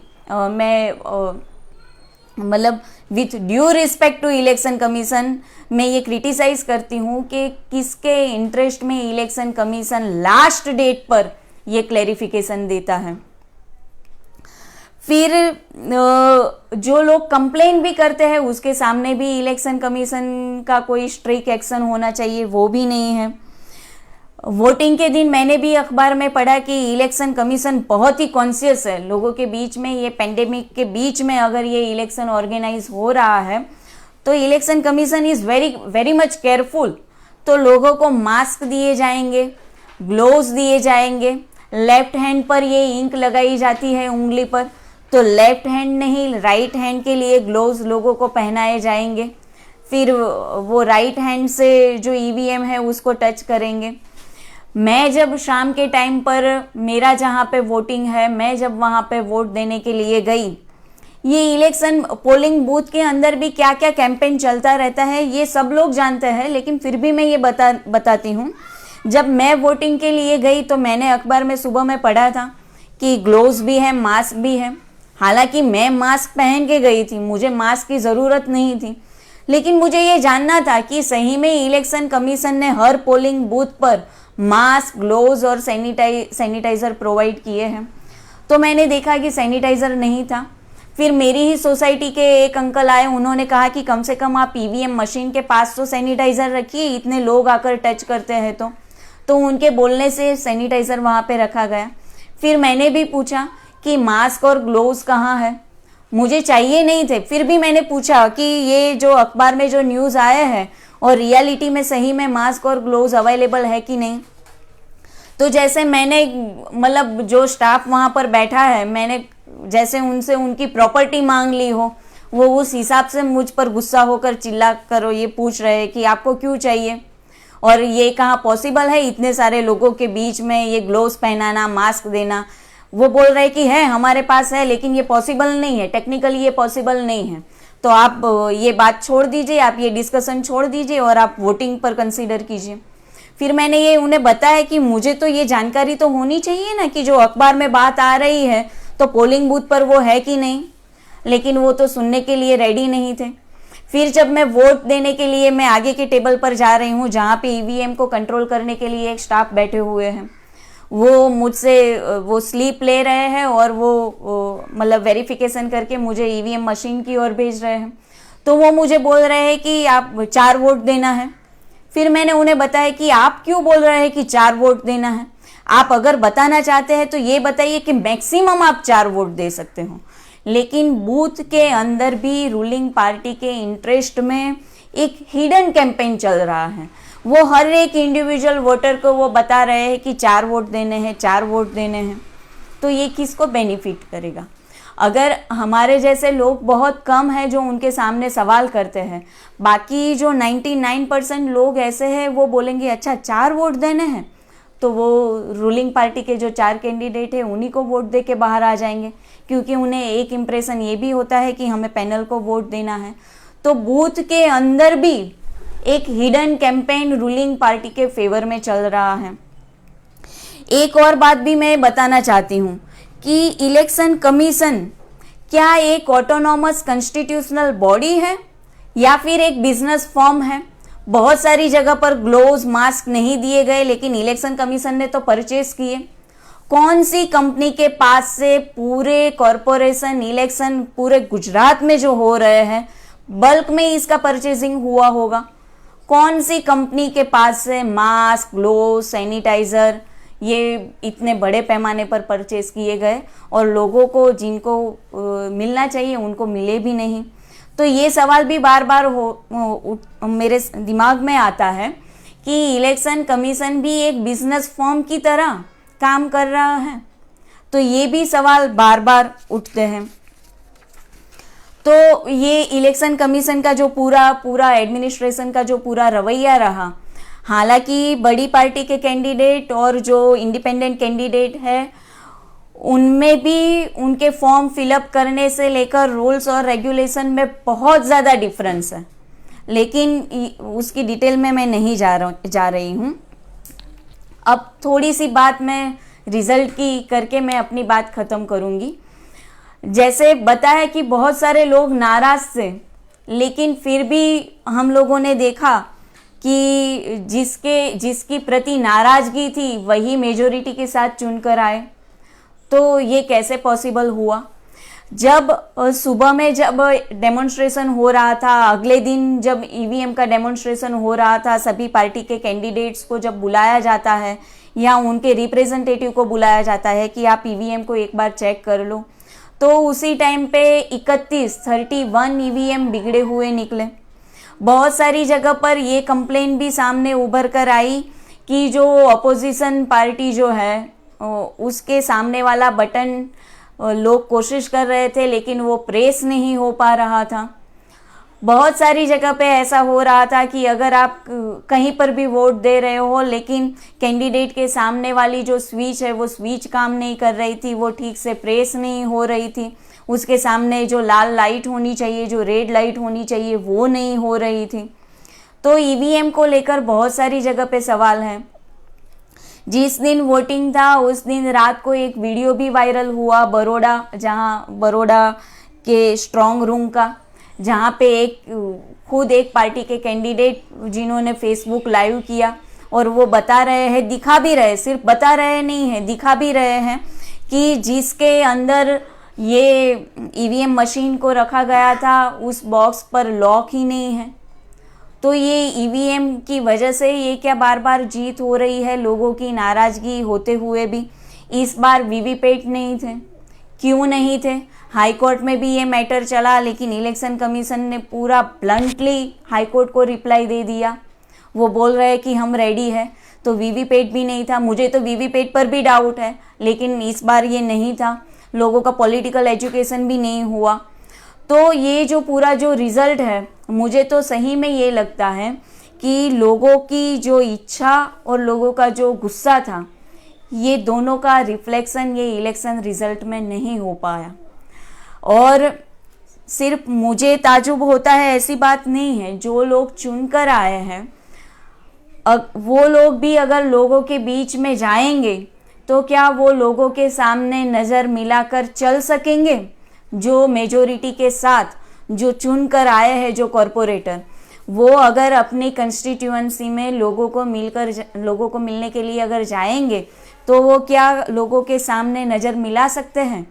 मतलब with due respect to election commission मैं ये क्रिटिसाइज करती हूँ कि किसके इंटरेस्ट में इलेक्शन कमीशन लास्ट डेट पर ये क्लैरिफिकेशन देता है। फिर जो लोग कंप्लेन भी करते हैं उसके सामने भी इलेक्शन कमीशन का कोई स्ट्रिक्ट एक्शन होना चाहिए, वो भी नहीं है। वोटिंग के दिन मैंने भी अखबार में पढ़ा कि इलेक्शन कमीशन बहुत ही कॉन्शियस है लोगों के बीच में। ये पेंडेमिक के बीच में अगर ये इलेक्शन ऑर्गेनाइज हो रहा है तो election commission is very much careful. तो लोगों को मास्क दिए जाएंगे, ग्लोव्स दिए जाएंगे, लेफ्ट हैंड पर ये इंक लगाई जाती है उंगली पर, तो लेफ्ट हैंड नहीं राइट हैंड के लिए ग्लोव्स लोगों को पहनाए जाएंगे। फिर वो राइट हैंड से जो ईवीएम है उसको टच करेंगे। मैं जब शाम के टाइम पर मेरा जहाँ पे वोटिंग है, मैं जब वहाँ पे वोट देने के लिए गई, ये इलेक्शन पोलिंग बूथ के अंदर भी क्या क्या कैंपेन चलता रहता है ये सब लोग जानते हैं, लेकिन फिर भी मैं ये बताती हूँ। जब मैं वोटिंग के लिए गई तो मैंने अखबार में सुबह में पढ़ा था कि ग्लोव्स भी है, मास्क भी है। हालांकि मैं मास्क पहन के गई थी, मुझे मास्क की ज़रूरत नहीं थी, लेकिन मुझे ये जानना था कि सही में इलेक्शन कमीशन ने हर पोलिंग बूथ पर मास्क, ग्लोव्स और सैनिटाइज़र प्रोवाइड किए हैं। तो मैंने देखा कि सैनिटाइज़र नहीं था। फिर मेरी ही सोसाइटी के एक अंकल आए, उन्होंने कहा कि कम से कम आप ईवीएम मशीन के पास तो सैनिटाइज़र रखिए, इतने लोग आकर टच करते हैं तो उनके बोलने से सैनिटाइज़र वहाँ पे रखा गया। फिर मैंने भी पूछा कि मास्क और ग्लोव्स कहाँ है, मुझे चाहिए नहीं थे। फिर भी मैंने पूछा कि ये जो अखबार में जो न्यूज़ आया है और रियलिटी में सही में मास्क और ग्लोव्स अवेलेबल है कि नहीं। तो जैसे मैंने मतलब जो स्टाफ वहाँ पर बैठा है, मैंने जैसे उनसे उनकी प्रॉपर्टी मांग ली हो, वो उस हिसाब से मुझ पर गुस्सा होकर चिल्ला कर ये पूछ रहे हैं कि आपको क्यों चाहिए और ये कहाँ पॉसिबल है इतने सारे लोगों के बीच में ये ग्लोव्स पहनाना, मास्क देना। वो बोल रहे कि है, हमारे पास है, लेकिन ये पॉसिबल नहीं है, टेक्निकली ये पॉसिबल नहीं है। तो आप ये बात छोड़ दीजिए, आप ये डिस्कशन छोड़ दीजिए और आप वोटिंग पर कंसीडर कीजिए। फिर मैंने ये उन्हें बताया कि मुझे तो ये जानकारी तो होनी चाहिए ना कि जो अखबार में बात आ रही है तो पोलिंग बूथ पर वो है कि नहीं, लेकिन वो तो सुनने के लिए रेडी नहीं थे। फिर जब मैं वोट देने के लिए मैं आगे के टेबल पर जा रही हूँ जहाँ पे ईवीएम को कंट्रोल करने के लिए एक स्टाफ बैठे हुए हैं, वो मुझसे वो स्लिप ले रहे हैं और वो मतलब वेरिफिकेशन करके मुझे ईवीएम मशीन की ओर भेज रहे हैं। तो वो मुझे बोल रहे हैं कि आप 4 वोट देना है। फिर मैंने उन्हें बताया कि आप क्यों बोल रहे हैं कि 4 वोट देना है, आप अगर बताना चाहते हैं तो ये बताइए कि मैक्सिमम आप 4 वोट दे सकते हो। लेकिन बूथ के अंदर भी रूलिंग पार्टी के इंटरेस्ट में एक हिडन कैंपेन चल रहा है। वो हर एक इंडिविजुअल वोटर को वो बता रहे हैं कि 4 वोट देने हैं, 4 वोट देने हैं। तो ये किसको बेनिफिट करेगा? अगर हमारे जैसे लोग बहुत कम हैं जो उनके सामने सवाल करते हैं, बाकी जो 99% लोग ऐसे हैं वो बोलेंगे अच्छा 4 वोट देने हैं, तो वो रूलिंग पार्टी के जो 4 कैंडिडेट हैं उन्हीं को वोट दे के बाहर आ जाएंगे, क्योंकि उन्हें एक इम्प्रेशन ये भी होता है कि हमें पैनल को वोट देना है। तो बूथ के अंदर भी एक हिडन कैंपेन रूलिंग पार्टी के फेवर में चल रहा है। एक और बात भी मैं बताना चाहती हूँ कि इलेक्शन कमीशन क्या एक ऑटोनॉमस कॉन्स्टिट्यूशनल बॉडी है या फिर एक बिजनेस फर्म है? बहुत सारी जगह पर ग्लोव्स, मास्क नहीं दिए गए, लेकिन इलेक्शन कमीशन ने तो परचेज किए। कौन सी कंपनी के पास से पूरे कॉरपोरेशन इलेक्शन पूरे गुजरात में जो हो रहे हैं बल्क में इसका परचेजिंग हुआ होगा? कौन सी कंपनी के पास से मास्क, ग्लोव, सैनिटाइजर ये इतने बड़े पैमाने पर परचेज किए गए और लोगों को जिनको मिलना चाहिए उनको मिले भी नहीं? तो ये सवाल भी बार बार मेरे दिमाग में आता है कि इलेक्शन कमीशन भी एक बिजनेस फर्म की तरह काम कर रहा है। तो ये भी सवाल बार बार उठते हैं। तो ये इलेक्शन कमीशन का जो पूरा एडमिनिस्ट्रेशन का जो पूरा रवैया रहा, हालांकि बड़ी पार्टी के कैंडिडेट और जो इंडिपेंडेंट कैंडिडेट है उनमें भी उनके फॉर्म फिलअप करने से लेकर रूल्स और रेगुलेशन में बहुत ज़्यादा डिफरेंस है, लेकिन उसकी डिटेल में मैं नहीं जा रही हूँ। अब थोड़ी सी बात मैं रिजल्ट की करके मैं अपनी बात ख़त्म करूँगी। जैसे बताया कि बहुत सारे लोग नाराज़ थे, लेकिन फिर भी हम लोगों ने देखा कि जिसकी प्रति नाराज़गी थी वही मेजोरिटी के साथ चुनकर आए। तो ये कैसे पॉसिबल हुआ? जब सुबह में जब डेमोन्स्ट्रेशन हो रहा था, अगले दिन जब ईवीएम का डेमोन्स्ट्रेशन हो रहा था, सभी पार्टी के कैंडिडेट्स को जब बुलाया जाता है या उनके रिप्रेजेंटेटिव को बुलाया जाता है कि आप ईवीएम को एक बार चेक कर लो, तो उसी टाइम पे 31 ईवीएम बिगड़े हुए निकले। बहुत सारी जगह पर ये कंप्लेन भी सामने उभर कर आई कि जो अपोजिशन पार्टी जो है उसके सामने वाला बटन लोग कोशिश कर रहे थे लेकिन वो प्रेस नहीं हो पा रहा था। बहुत सारी जगह पे ऐसा हो रहा था कि अगर आप कहीं पर भी वोट दे रहे हो लेकिन कैंडिडेट के सामने वाली जो स्विच है वो स्विच काम नहीं कर रही थी, वो ठीक से प्रेस नहीं हो रही थी, उसके सामने जो लाल लाइट होनी चाहिए, जो रेड लाइट होनी चाहिए वो नहीं हो रही थी। तो ईवीएम को लेकर बहुत सारी जगह पे सवाल हैं। जिस दिन वोटिंग था उस दिन रात को एक वीडियो भी वायरल हुआ बड़ौदा के स्ट्रॉन्ग रूम का, जहाँ पे खुद एक पार्टी के कैंडिडेट जिन्होंने फेसबुक लाइव किया और वो बता रहे हैं, दिखा भी रहे, सिर्फ बता रहे नहीं है, दिखा भी रहे हैं कि जिसके अंदर ये ईवीएम मशीन को रखा गया था उस बॉक्स पर लॉक ही नहीं है। तो ये ईवीएम की वजह से ये क्या बार बार जीत हो रही है, लोगों की नाराज़गी होते हुए भी इस बार वीवीपैट नहीं थे। क्यों नहीं थे? हाई कोर्ट में भी ये मैटर चला, लेकिन इलेक्शन कमीशन ने पूरा ब्लंटली हाई कोर्ट को रिप्लाई दे दिया। वो बोल रहे हैं कि हम रेडी है, तो वीवीपैट भी नहीं था। मुझे तो वीवीपैट पर भी डाउट है, लेकिन इस बार ये नहीं था। लोगों का पॉलिटिकल एजुकेशन भी नहीं हुआ। तो ये जो पूरा जो रिज़ल्ट है, मुझे तो सही में ये लगता है कि लोगों की जो इच्छा और लोगों का जो गुस्सा था, ये दोनों का रिफ्लेक्शन ये इलेक्शन रिज़ल्ट में नहीं हो पाया। और सिर्फ मुझे ताजुब होता है ऐसी बात नहीं है, जो लोग चुनकर आए हैं वो लोग भी अगर लोगों के बीच में जाएंगे तो क्या वो लोगों के सामने नज़र मिलाकर चल सकेंगे? जो मेजोरिटी के साथ जो चुनकर आए हैं जो कॉरपोरेटर, वो अगर अपनी कंस्टिट्यूएंसी में लोगों को मिलने के लिए अगर जाएंगे तो वो क्या लोगों के सामने नज़र मिला सकते हैं?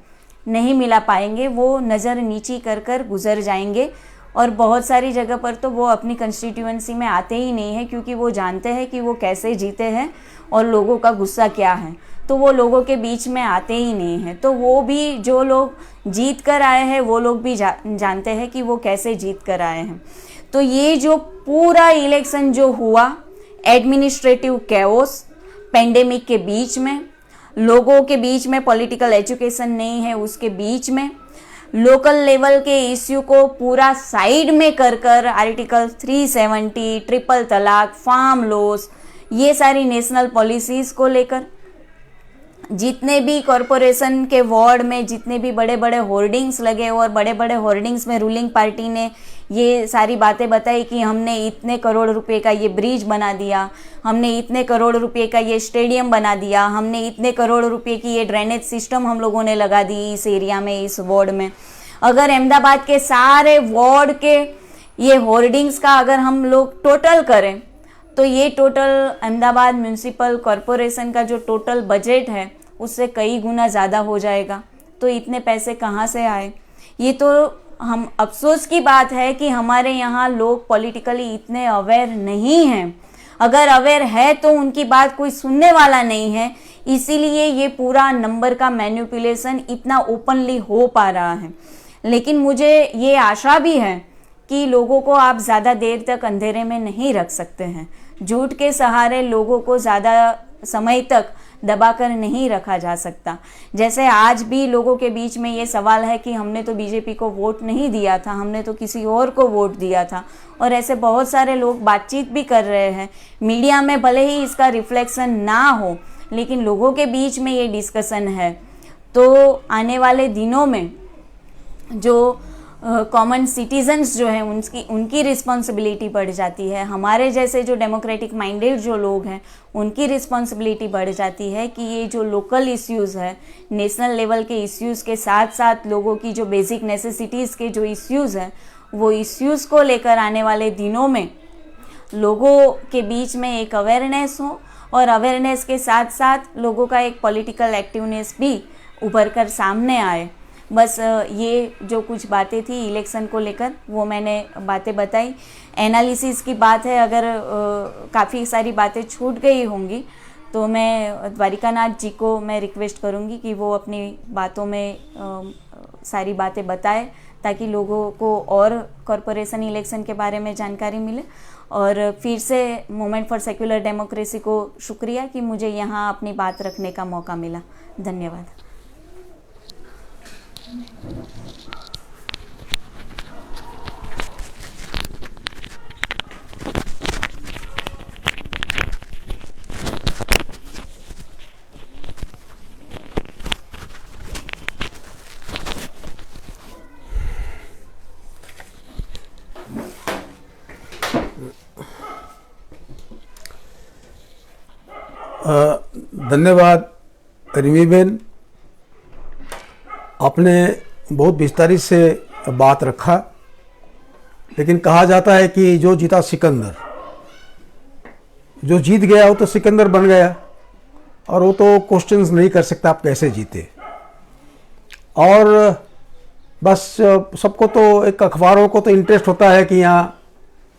नहीं मिला पाएंगे। वो नज़र नीची कर कर गुजर जाएंगे और बहुत सारी जगह पर तो वो अपनी कंस्टिट्यूएंसी में आते ही नहीं है, क्योंकि वो जानते हैं कि वो कैसे जीते हैं और लोगों का गुस्सा क्या है। तो वो लोगों के बीच में आते ही नहीं हैं। तो वो भी जो लोग जीत कर आए हैं वो लोग भी जानते हैं कि वो कैसे जीत कर आए हैं। तो ये जो पूरा इलेक्शन जो हुआ, एडमिनिस्ट्रेटिव कैओस, पेंडेमिक के बीच में, लोगों के बीच में पॉलिटिकल एजुकेशन नहीं है, उसके बीच में लोकल लेवल के इश्यू को पूरा साइड में कर आर्टिकल 370, ट्रिपल तलाक, फार्म लॉस, ये सारी नेशनल पॉलिसीज़ को लेकर जितने भी कॉरपोरेशन के वार्ड में जितने भी बड़े बड़े होर्डिंग्स लगे और बड़े बड़े होर्डिंग्स में रूलिंग पार्टी ने ये सारी बातें बताई कि हमने इतने करोड़ रुपए का ये ब्रिज बना दिया, हमने इतने करोड़ रुपए का ये स्टेडियम बना दिया, हमने इतने करोड़ रुपए की ये ड्रेनेज सिस्टम हम लोगों ने लगा दी इस एरिया में, इस वार्ड में। अगर अहमदाबाद के सारे वार्ड के ये होर्डिंग्स का अगर हम लोग टोटल करें तो ये टोटल अहमदाबाद म्यूनसिपल कॉरपोरेशन का जो टोटल बजट है उससे कई गुना ज़्यादा हो जाएगा। तो इतने पैसे कहाँ से आए? ये तो हम अफसोस की बात है कि हमारे यहाँ लोग पॉलिटिकली इतने अवेयर नहीं हैं। अगर अवेयर है तो उनकी बात कोई सुनने वाला नहीं है, इसीलिए ये पूरा नंबर का मैनिपुलेशन इतना ओपनली हो पा रहा है। लेकिन मुझे ये आशा भी है कि लोगों को आप ज़्यादा देर तक अंधेरे में नहीं रख सकते हैं। झूठ के सहारे लोगों को ज़्यादा समय तक दबाकर नहीं रखा जा सकता। जैसे आज भी लोगों के बीच में ये सवाल है कि हमने तो बीजेपी को वोट नहीं दिया था, हमने तो किसी और को वोट दिया था, और ऐसे बहुत सारे लोग बातचीत भी कर रहे हैं। मीडिया में भले ही इसका रिफ्लेक्शन ना हो, लेकिन लोगों के बीच में ये डिस्कशन है। तो आने वाले दिनों में जो कॉमन सिटीजन्स जो हैं उनकी रिस्पॉन्सिबिलिटी बढ़ जाती है। हमारे जैसे जो डेमोक्रेटिक माइंडेड जो लोग हैं उनकी रिस्पॉन्सिबिलिटी बढ़ जाती है कि ये जो लोकल इश्यूज़ है, नेशनल लेवल के इश्यूज़ के साथ साथ लोगों की जो बेसिक नेसेसिटीज़ के जो इश्यूज़ हैं, वो इश्यूज़ को लेकर आने वाले दिनों में लोगों के बीच में एक अवेयरनेस हो, और अवेयरनेस के साथ साथ लोगों का एक पॉलिटिकल एक्टिवनेस भी उभर कर सामने आए। बस ये जो कुछ बातें थी इलेक्शन को लेकर वो मैंने बातें बताई। एनालिसिस की बात है, अगर काफ़ी सारी बातें छूट गई होंगी तो मैं द्वारिकानाथ जी को मैं रिक्वेस्ट करूँगी कि वो अपनी बातों में सारी बातें बताए, ताकि लोगों को और कॉरपोरेशन इलेक्शन के बारे में जानकारी मिले। और फिर से मूवमेंट फॉर सेक्युलर डेमोक्रेसी को शुक्रिया कि मुझे यहाँ अपनी बात रखने का मौका मिला। धन्यवाद। धन्यवाद रिमी बेन, आपने बहुत विस्तारित से बात रखा। लेकिन कहा जाता है कि जो जीता सिकंदर, जो जीत गया वो तो सिकंदर बन गया, और वो तो क्वेश्चंस नहीं कर सकता आप कैसे जीते। और बस सबको तो, एक अखबारों को तो इंटरेस्ट होता है कि यहाँ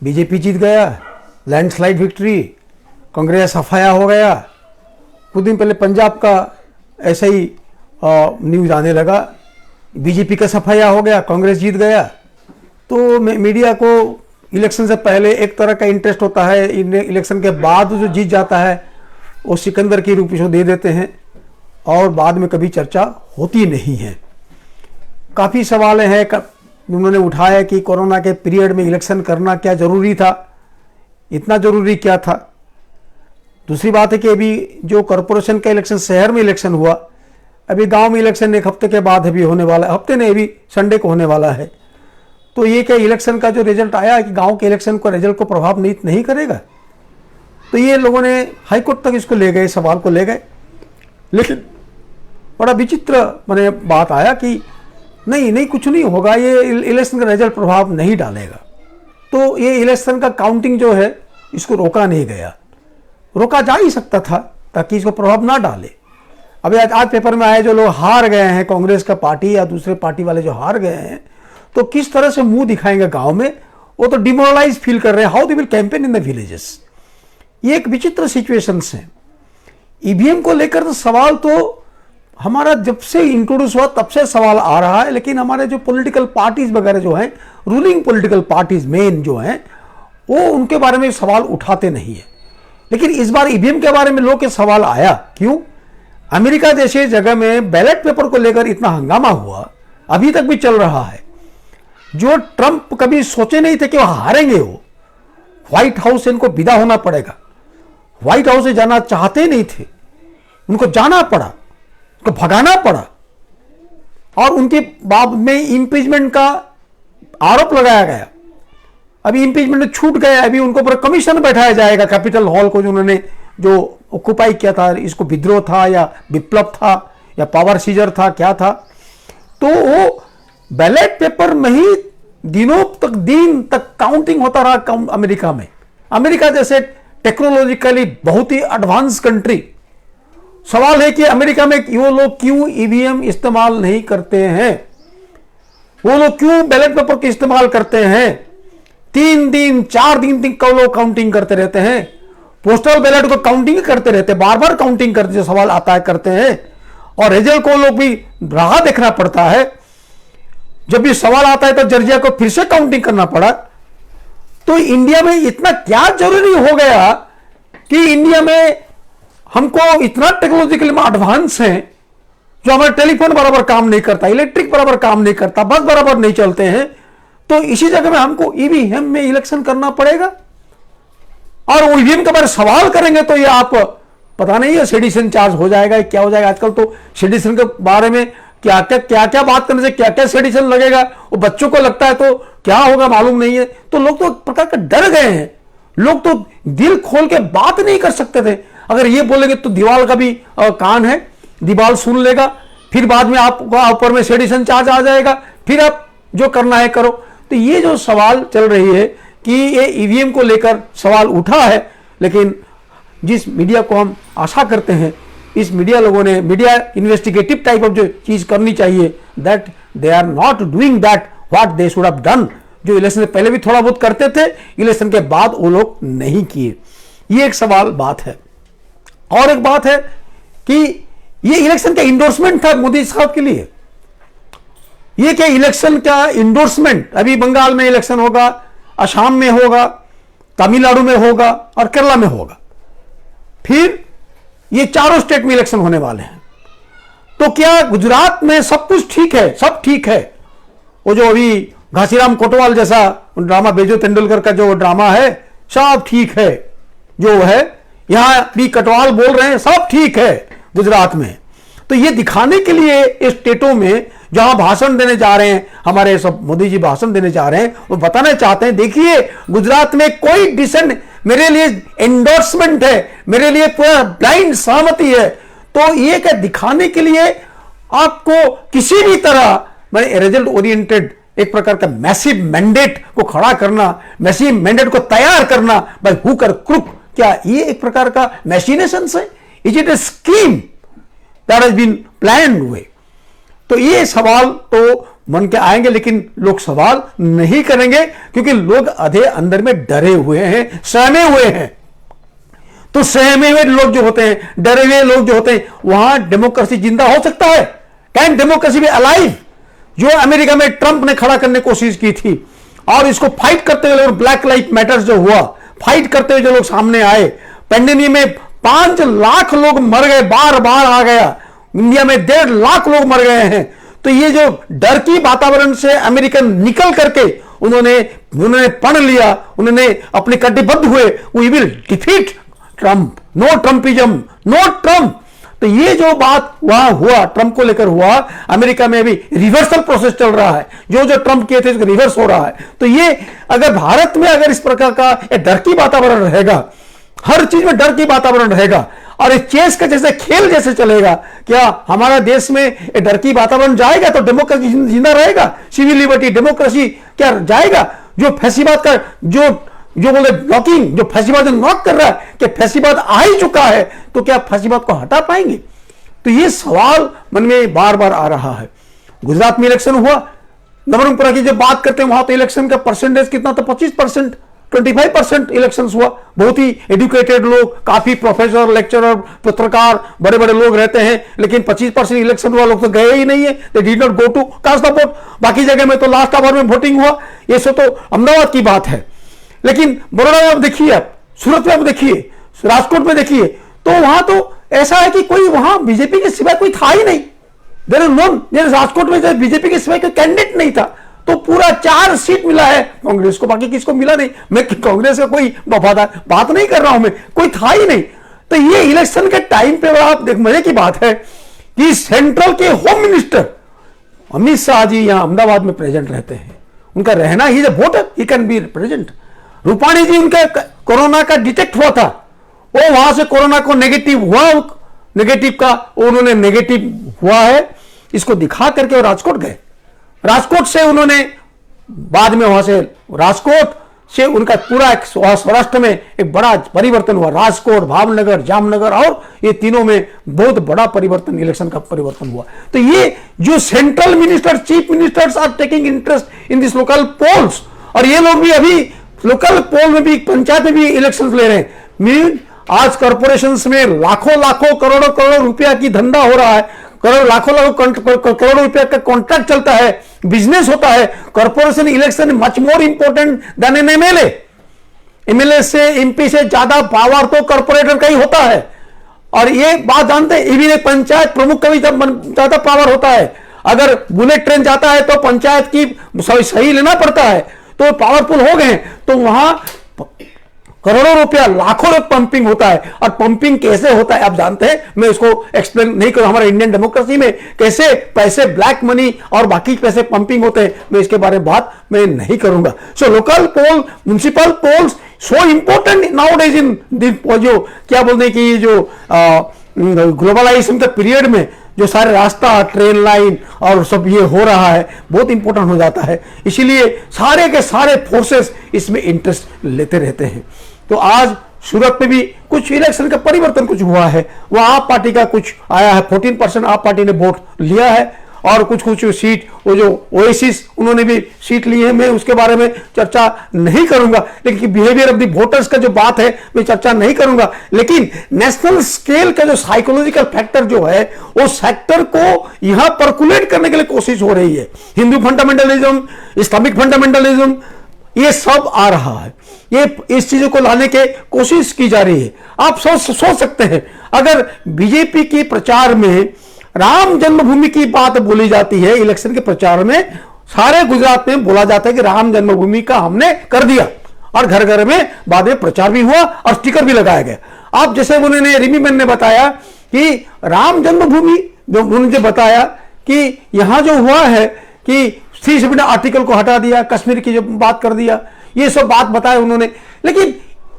बीजेपी जीत गया, लैंडस्लाइड विक्ट्री, कांग्रेस सफाया हो गया। कुछ दिन पहले पंजाब का ऐसे ही न्यूज़ आने लगा, बीजेपी का सफाया हो गया, कांग्रेस जीत गया। तो मीडिया को इलेक्शन से पहले एक तरह का इंटरेस्ट होता है, इलेक्शन के बाद जो जीत जाता है वो सिकंदर के रूप में दे देते हैं, और बाद में कभी चर्चा होती नहीं है। काफ़ी सवाल हैं उन्होंने उठाया कि कोरोना के पीरियड में इलेक्शन करना क्या ज़रूरी था, इतना ज़रूरी क्या था। दूसरी बात है कि अभी जो कॉरपोरेशन का इलेक्शन, शहर में इलेक्शन हुआ, अभी गांव में इलेक्शन एक हफ्ते के बाद अभी होने वाला है, हफ्ते नहीं अभी संडे को होने वाला है। तो ये क्या इलेक्शन का जो रिजल्ट आया कि गांव के इलेक्शन को रिजल्ट को प्रभावित नहीं करेगा? तो ये लोगों ने हाईकोर्ट तक इसको ले गए, सवाल को ले गए। लेकिन बड़ा विचित्र मैंने बात आया कि नहीं कुछ नहीं होगा, ये इलेक्शन का रिजल्ट प्रभाव नहीं डालेगा। तो ये इलेक्शन का काउंटिंग जो है इसको रोका नहीं गया। रोका जा ही सकता था ताकि इसको प्रभाव ना डाले। अभी आज पेपर में आए जो लोग हार गए हैं, कांग्रेस का पार्टी या दूसरे पार्टी वाले जो हार गए हैं, तो किस तरह से मुंह दिखाएंगे गांव में, वो तो डिमोरलाइज फील कर रहे हैं। How they will campaign in the villages. ये एक विचित्र सिचुएशंस हैं। ईवीएम को लेकर तो सवाल तो हमारा जब से इंट्रोड्यूस हुआ तब से सवाल आ रहा है, लेकिन हमारे जो पॉलिटिकल पार्टीज वगैरह जो हैं, रूलिंग पॉलिटिकल पार्टीज मेन जो हैं, वो उनके बारे में सवाल उठाते नहीं है। लेकिन इस बार ईवीएम के बारे में लोग के सवाल आया। क्यों? अमेरिका जैसे जगह में बैलेट पेपर को लेकर इतना हंगामा हुआ, अभी तक भी चल रहा है। जो ट्रंप कभी सोचे नहीं थे कि वो हारेंगे, वो व्हाइट हाउस से इनको विदा होना पड़ेगा। व्हाइट हाउस से जाना चाहते नहीं थे, उनको जाना पड़ा, उनको भगाना पड़ा, और उनके बाद में इम्पीचमेंट का आरोप लगाया गया। अभी इम्पीचमेंट छूट गया, अभी उनको पर कमीशन बैठाया जाएगा कैपिटल हॉल को, जो उन्होंने जो ऑक्युपाई किया था। इसको विद्रोह था या विप्लव था या पावर सीजर था, क्या था? तो वो बैलेट पेपर में ही दिन तक काउंटिंग होता रहा अमेरिका में। अमेरिका जैसे टेक्नोलॉजिकली बहुत ही एडवांस कंट्री, सवाल है कि अमेरिका में वो लोग क्यों ईवीएम इस्तेमाल नहीं करते हैं, वो लोग क्यों बैलेट पेपर का इस्तेमाल करते हैं, 3 दिन 4 दिन तक लोग काउंटिंग करते रहते हैं, पोस्टल बैलेट को काउंटिंग करते रहते हैं, बार बार काउंटिंग करते, जो सवाल आता है करते हैं, और रिजल्ट को लोग भी राह देखना पड़ता है। जब भी सवाल आता है तो जर्जिया को फिर से काउंटिंग करना पड़ा। तो इंडिया में इतना क्या जरूरी हो गया कि इंडिया में हमको इतना टेक्नोलॉजिकली में एडवांस है, जो हमारा टेलीफोन बराबर काम नहीं करता, इलेक्ट्रिक बराबर काम नहीं करता, बस बराबर नहीं चलते हैं, तो इसी जगह में हमको ईवीएम में इलेक्शन करना पड़ेगा। और ईवीएम के बारे में सवाल करेंगे तो ये आप पता नहीं है सेडिशन चार्ज हो जाएगा, क्या हो जाएगा। आजकल तो सेडिशन के बारे में क्या क्या बात करने से क्या क्या सेडिशन लगेगा, वो बच्चों को लगता है तो क्या होगा मालूम नहीं है। तो लोग तो एक प्रकार का डर गए हैं, लोग तो दिल खोल के बात नहीं कर सकते थे। अगर ये बोलेंगे तो दीवार का भी कान है, दीवार सुन लेगा, फिर बाद में आपको ऊपर में सेडिशन चार्ज आ जाएगा, फिर आप जो करना है करो। तो ये जो सवाल चल रही है कि ये ईवीएम को लेकर सवाल उठा है, लेकिन जिस मीडिया को हम आशा करते हैं, इस मीडिया लोगों ने मीडिया इन्वेस्टिगेटिव टाइप ऑफ जो चीज करनी चाहिए, that they are not doing that what they should have done. जो इलेक्शन से पहले भी थोड़ा बहुत करते थे, इलेक्शन के बाद वो लोग नहीं किए। ये एक सवाल बात है। और एक बात है कि ये इलेक्शन का इंडोर्समेंट था मोदी साहब के लिए। ये क्या इलेक्शन का इंडोर्समेंट, अभी बंगाल में इलेक्शन होगा, असम में होगा, तमिलनाडु में होगा और केरला में होगा, फिर ये चारों स्टेट में इलेक्शन होने वाले हैं। तो क्या गुजरात में सब कुछ ठीक है? सब ठीक है। वो जो अभी घासीराम कोटवाल जैसा ड्रामा, बेजो तेंदुलकर का जो ड्रामा है, सब ठीक है। जो है यहां भी कटवाल बोल रहे हैं, सब ठीक है गुजरात में। तो ये दिखाने के लिए इस स्टेटों में जहां भाषण देने जा रहे हैं, हमारे सब मोदी जी भाषण देने जा रहे हैं, वो बताना चाहते हैं देखिए गुजरात में कोई डिसेंट मेरे लिए एंडोर्समेंट है, मेरे लिए पूरा ब्लाइंड सहमति है। तो ये क्या दिखाने के लिए आपको किसी भी तरह मैंने रिजल्ट ओरिएंटेड एक प्रकार का मैसिव मैंडेट को खड़ा करना, मैसिव मैंडेट को तैयार करना बाय हुक और क्रुक, क्या ये एक प्रकार का मैशिनेशंस है? Is it a scheme that has been planned way? तो ये सवाल तो मन के आएंगे, लेकिन लोग सवाल नहीं करेंगे क्योंकि लोग आधे अंदर में डरे हुए हैं, सहमे हुए हैं। तो सहमे हुए लोग जो होते हैं, डरे हुए लोग जो होते हैं, वहां डेमोक्रेसी जिंदा हो सकता है? Can democracy be alive? जो अमेरिका में ट्रंप ने खड़ा करने की कोशिश की थी और इसको फाइट करते हुए लोग, ब्लैक लाइफ मैटर्स जो हुआ, फाइट करते हुए जो लोग सामने आए, पेंडेमिक में 5 लाख लोग मर गए, बार बार आ गया, इंडिया में 1.5 लाख लोग मर गए हैं। तो ये जो डर की वातावरण से अमेरिकन निकल करके उन्होंने पढ़ लिया, उन्होंने अपने कटिबद्ध हुए, we will defeat Trump, no Trumpism, no Trump. तो ये जो बात वहां हुआ, ट्रंप को लेकर हुआ, अमेरिका में भी रिवर्सल प्रोसेस चल रहा है, जो ट्रंप किए थे उसका रिवर्स हो रहा है। तो ये अगर भारत में अगर इस प्रकार का डर की वातावरण रहेगा, हर चीज में डर की वातावरण रहेगा और इस चेस का जैसे खेल जैसे चलेगा, क्या हमारा देश में डर की वातावरण जाएगा तो डेमोक्रेसी जिंदा रहेगा? सिविल लिबर्टी, डेमोक्रेसी क्या जाएगा? जो फैसीबाद का जो बोले ब्लॉकिंग, जो फैसीबाद नॉक कर रहा है, कि फैसीबाद आ ही चुका है, तो क्या फैसीबाद को हटा पाएंगे? तो ये सवाल मन में बार बार आ रहा है। गुजरात में इलेक्शन हुआ, नवरंगपुरा की जब बात करते हैं वहां तो इलेक्शन का परसेंटेज कितना था? 25%, 25% इलेक्शन हुआ। बहुत ही एजुकेटेड लोग, काफी प्रोफेसर, लेक्चरर, पत्रकार, बड़े बड़े लोग रहते हैं, लेकिन 25% इलेक्शन हुआ, लोग तो गए ही नहीं है, they did not go to cast the vote. बाकी जगह में तो लास्ट आवर में वोटिंग हुआ। ये सब तो अहमदाबाद की बात है, लेकिन बड़ौदा में आप देखिए, आप सूरत में आप देखिए, राजकोट में देखिए, तो वहां तो ऐसा है कि कोई वहां बीजेपी के सिवाय कोई था ही नहीं। देयर इज नोन, राजकोट में बीजेपी के सिवाय कोई कैंडिडेट नहीं था, तो पूरा 4 सीट मिला है कांग्रेस को, बाकी किसको मिला नहीं। मैं कांग्रेस का कोई वफादार बात नहीं कर रहा हूं, मैं कोई था ही नहीं। तो ये इलेक्शन के टाइम पे आप देख, मजे की बात है कि सेंट्रल के होम मिनिस्टर अमित शाह जी यहां अहमदाबाद में प्रेजेंट रहते हैं। उनका रहना ही जब वोटर ही can be present. Rupani ji उनका कोरोना का डिटेक्ट हुआ था, वो वहां से कोरोना को नेगेटिव हुआ, नेगेटिव का उन्होंने नेगेटिव हुआ है इसको दिखा करके वो राजकोट गए। राजकोट से उन्होंने बाद में वहां से राजकोट से उनका पूरा एक सौराष्ट्र में एक बड़ा परिवर्तन हुआ। राजकोट, भावनगर, जामनगर और ये तीनों में बहुत बड़ा परिवर्तन, इलेक्शन का परिवर्तन हुआ। तो ये जो central minister, chief ministers are taking interest in this local polls, और ये लोग भी अभी लोकल पोल में भी, पंचायत में भी इलेक्शंस ले रहे हैं। आज कॉर्पोरेशंस में लाखों लाखों करोड़ों करोड़ों रुपया की धंधा हो रहा है, लाखों करोड़ों रुपया का कॉन्ट्रैक्ट चलता है, बिजनेस होता है। Corporation election much more important than an MLA. MLA से, एमपी से ज्यादा पावर तो कॉर्पोरेटर का ही होता है, और ये बात जानते हैं। इवन एक पंचायत प्रमुख का भी ज्यादा पावर होता है। अगर बुलेट ट्रेन जाता है तो पंचायत की सही लेना पड़ता है, तो पावरफुल हो गए। तो वहां करोड़ों रुपया, लाखों रुपया पंपिंग होता है। और पंपिंग कैसे होता है आप जानते हैं, मैं इसको एक्सप्लेन नहीं करूं। हमारे इंडियन डेमोक्रेसी में कैसे पैसे, ब्लैक मनी और बाकी पैसे पंपिंग होते हैं, मैं इसके बारे में बात मैं नहीं करूंगा। So local poll, municipal polls so important nowadays in जो क्या बोलते हैं कि जो ग्लोबलाइजेशन के पीरियड में जो सारे रास्ता, ट्रेन लाइन और सब ये हो रहा है, बहुत इंपॉर्टेंट हो जाता है। इसीलिए सारे के सारे फोर्सेस इसमें इंटरेस्ट लेते रहते हैं। तो आज सूरत में भी कुछ इलेक्शन का परिवर्तन कुछ हुआ है। वह आप पार्टी का कुछ आया है, 14% आप पार्टी ने वोट लिया है, और कुछ कुछ सीट, वो जो ओएसिस उन्होंने भी सीट ली है। मैं उसके बारे में चर्चा नहीं करूंगा, लेकिन बिहेवियर ऑफ द वोटर्स का जो बात है मैं चर्चा नहीं करूंगा। लेकिन नेशनल स्केल का जो साइकोलॉजिकल फैक्टर जो है, वो सेक्टर को यहां परकुलेट करने के लिए कोशिश हो रही है। हिंदू फंडामेंटलिज्म, इस्लामिक फंडामेंटलिज्म, ये सब आ रहा है। ये इस चीजों को लाने के कोशिश की जा रही है। आप सोच सकते हैं, अगर बीजेपी के प्रचार में राम जन्मभूमि की बात बोली जाती है, इलेक्शन के प्रचार में सारे गुजरात में बोला जाता है कि राम जन्मभूमि का हमने कर दिया, और घर घर में बाद में प्रचार भी हुआ और स्टिकर भी लगाया गया। आप जैसे उन्होंने, रिमी मैन ने बताया कि राम जन्मभूमि, जो उन्होंने बताया कि यहां जो हुआ है कि 370 आर्टिकल को हटा दिया, कश्मीर की जो बात कर दिया, ये सब बात बताया उन्होंने। लेकिन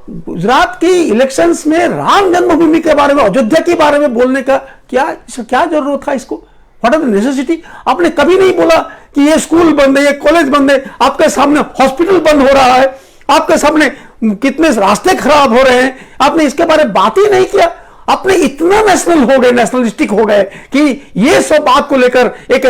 गुजरात की इलेक्शंस में राम जन्मभूमि के बारे में, अयोध्या के बारे में बोलने का क्या जरूरत था? इसको व्हाट आर द नेसेसिटी? आपने कभी नहीं बोला कि ये स्कूल बंद है, ये कॉलेज बंद है, आपके सामने हॉस्पिटल बंद हो रहा है, आपके सामने कितने रास्ते खराब हो रहे हैं, आपने इसके बारे में बात ही नहीं किया। अपने इतना नेशनल हो गए, नेशनलिस्टिक हो गए कि ये सब बात को लेकर, एक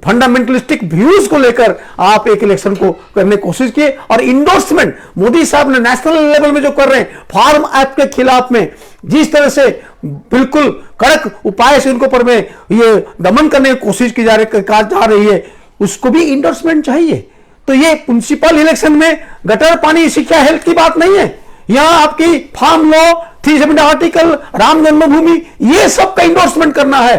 फंडामेंटलिस्टिक व्यूज को लेकर आप एक इलेक्शन को करने की कोशिश किए। और इंडोर्समेंट मोदी साहब ने नेशनल लेवल में जो कर रहे हैं, फार्म एक्ट के खिलाफ में जिस तरह से बिल्कुल कड़क उपाय से उनको पर में ये दमन करने की कोशिश की जा रही है, उसको भी इंडोर्समेंट चाहिए। तो ये म्युनिसिपल इलेक्शन में गटर, पानी, शिक्षा, हेल्थ की बात नहीं है। यहां आपकी फार्म लॉ, 370 आर्टिकल, राम जन्मभूमि, ये सब का इंडोर्समेंट करना है।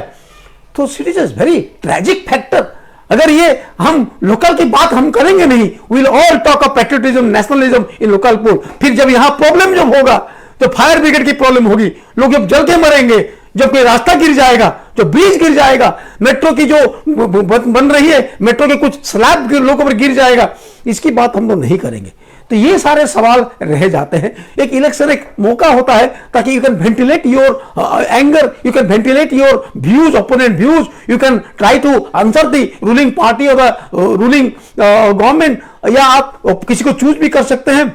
तो it is very tragic factor. अगर ये हम लोकल की बात हम करेंगे नहीं, will all talk of patriotism, nationalism in local poll. फिर जब यहां प्रॉब्लम जब होगा तो फायर ब्रिगेड की प्रॉब्लम होगी, लोग जब जल के मरेंगे, जब कोई रास्ता गिर जाएगा, जो ब्रिज गिर जाएगा, मेट्रो की जो बन रही है, मेट्रो के कुछ स्लैब लोगों पर गिर जाएगा, इसकी बात हम लोग नहीं करेंगे। तो ये सारे सवाल रह जाते हैं। एक इलेक्शन एक मौका होता है ताकि you can ventilate your anger, you can ventilate your views, opponent views, you can try to answer the ruling party और द रूलिंग गवर्नमेंट, या आप किसी को चूज भी कर सकते हैं,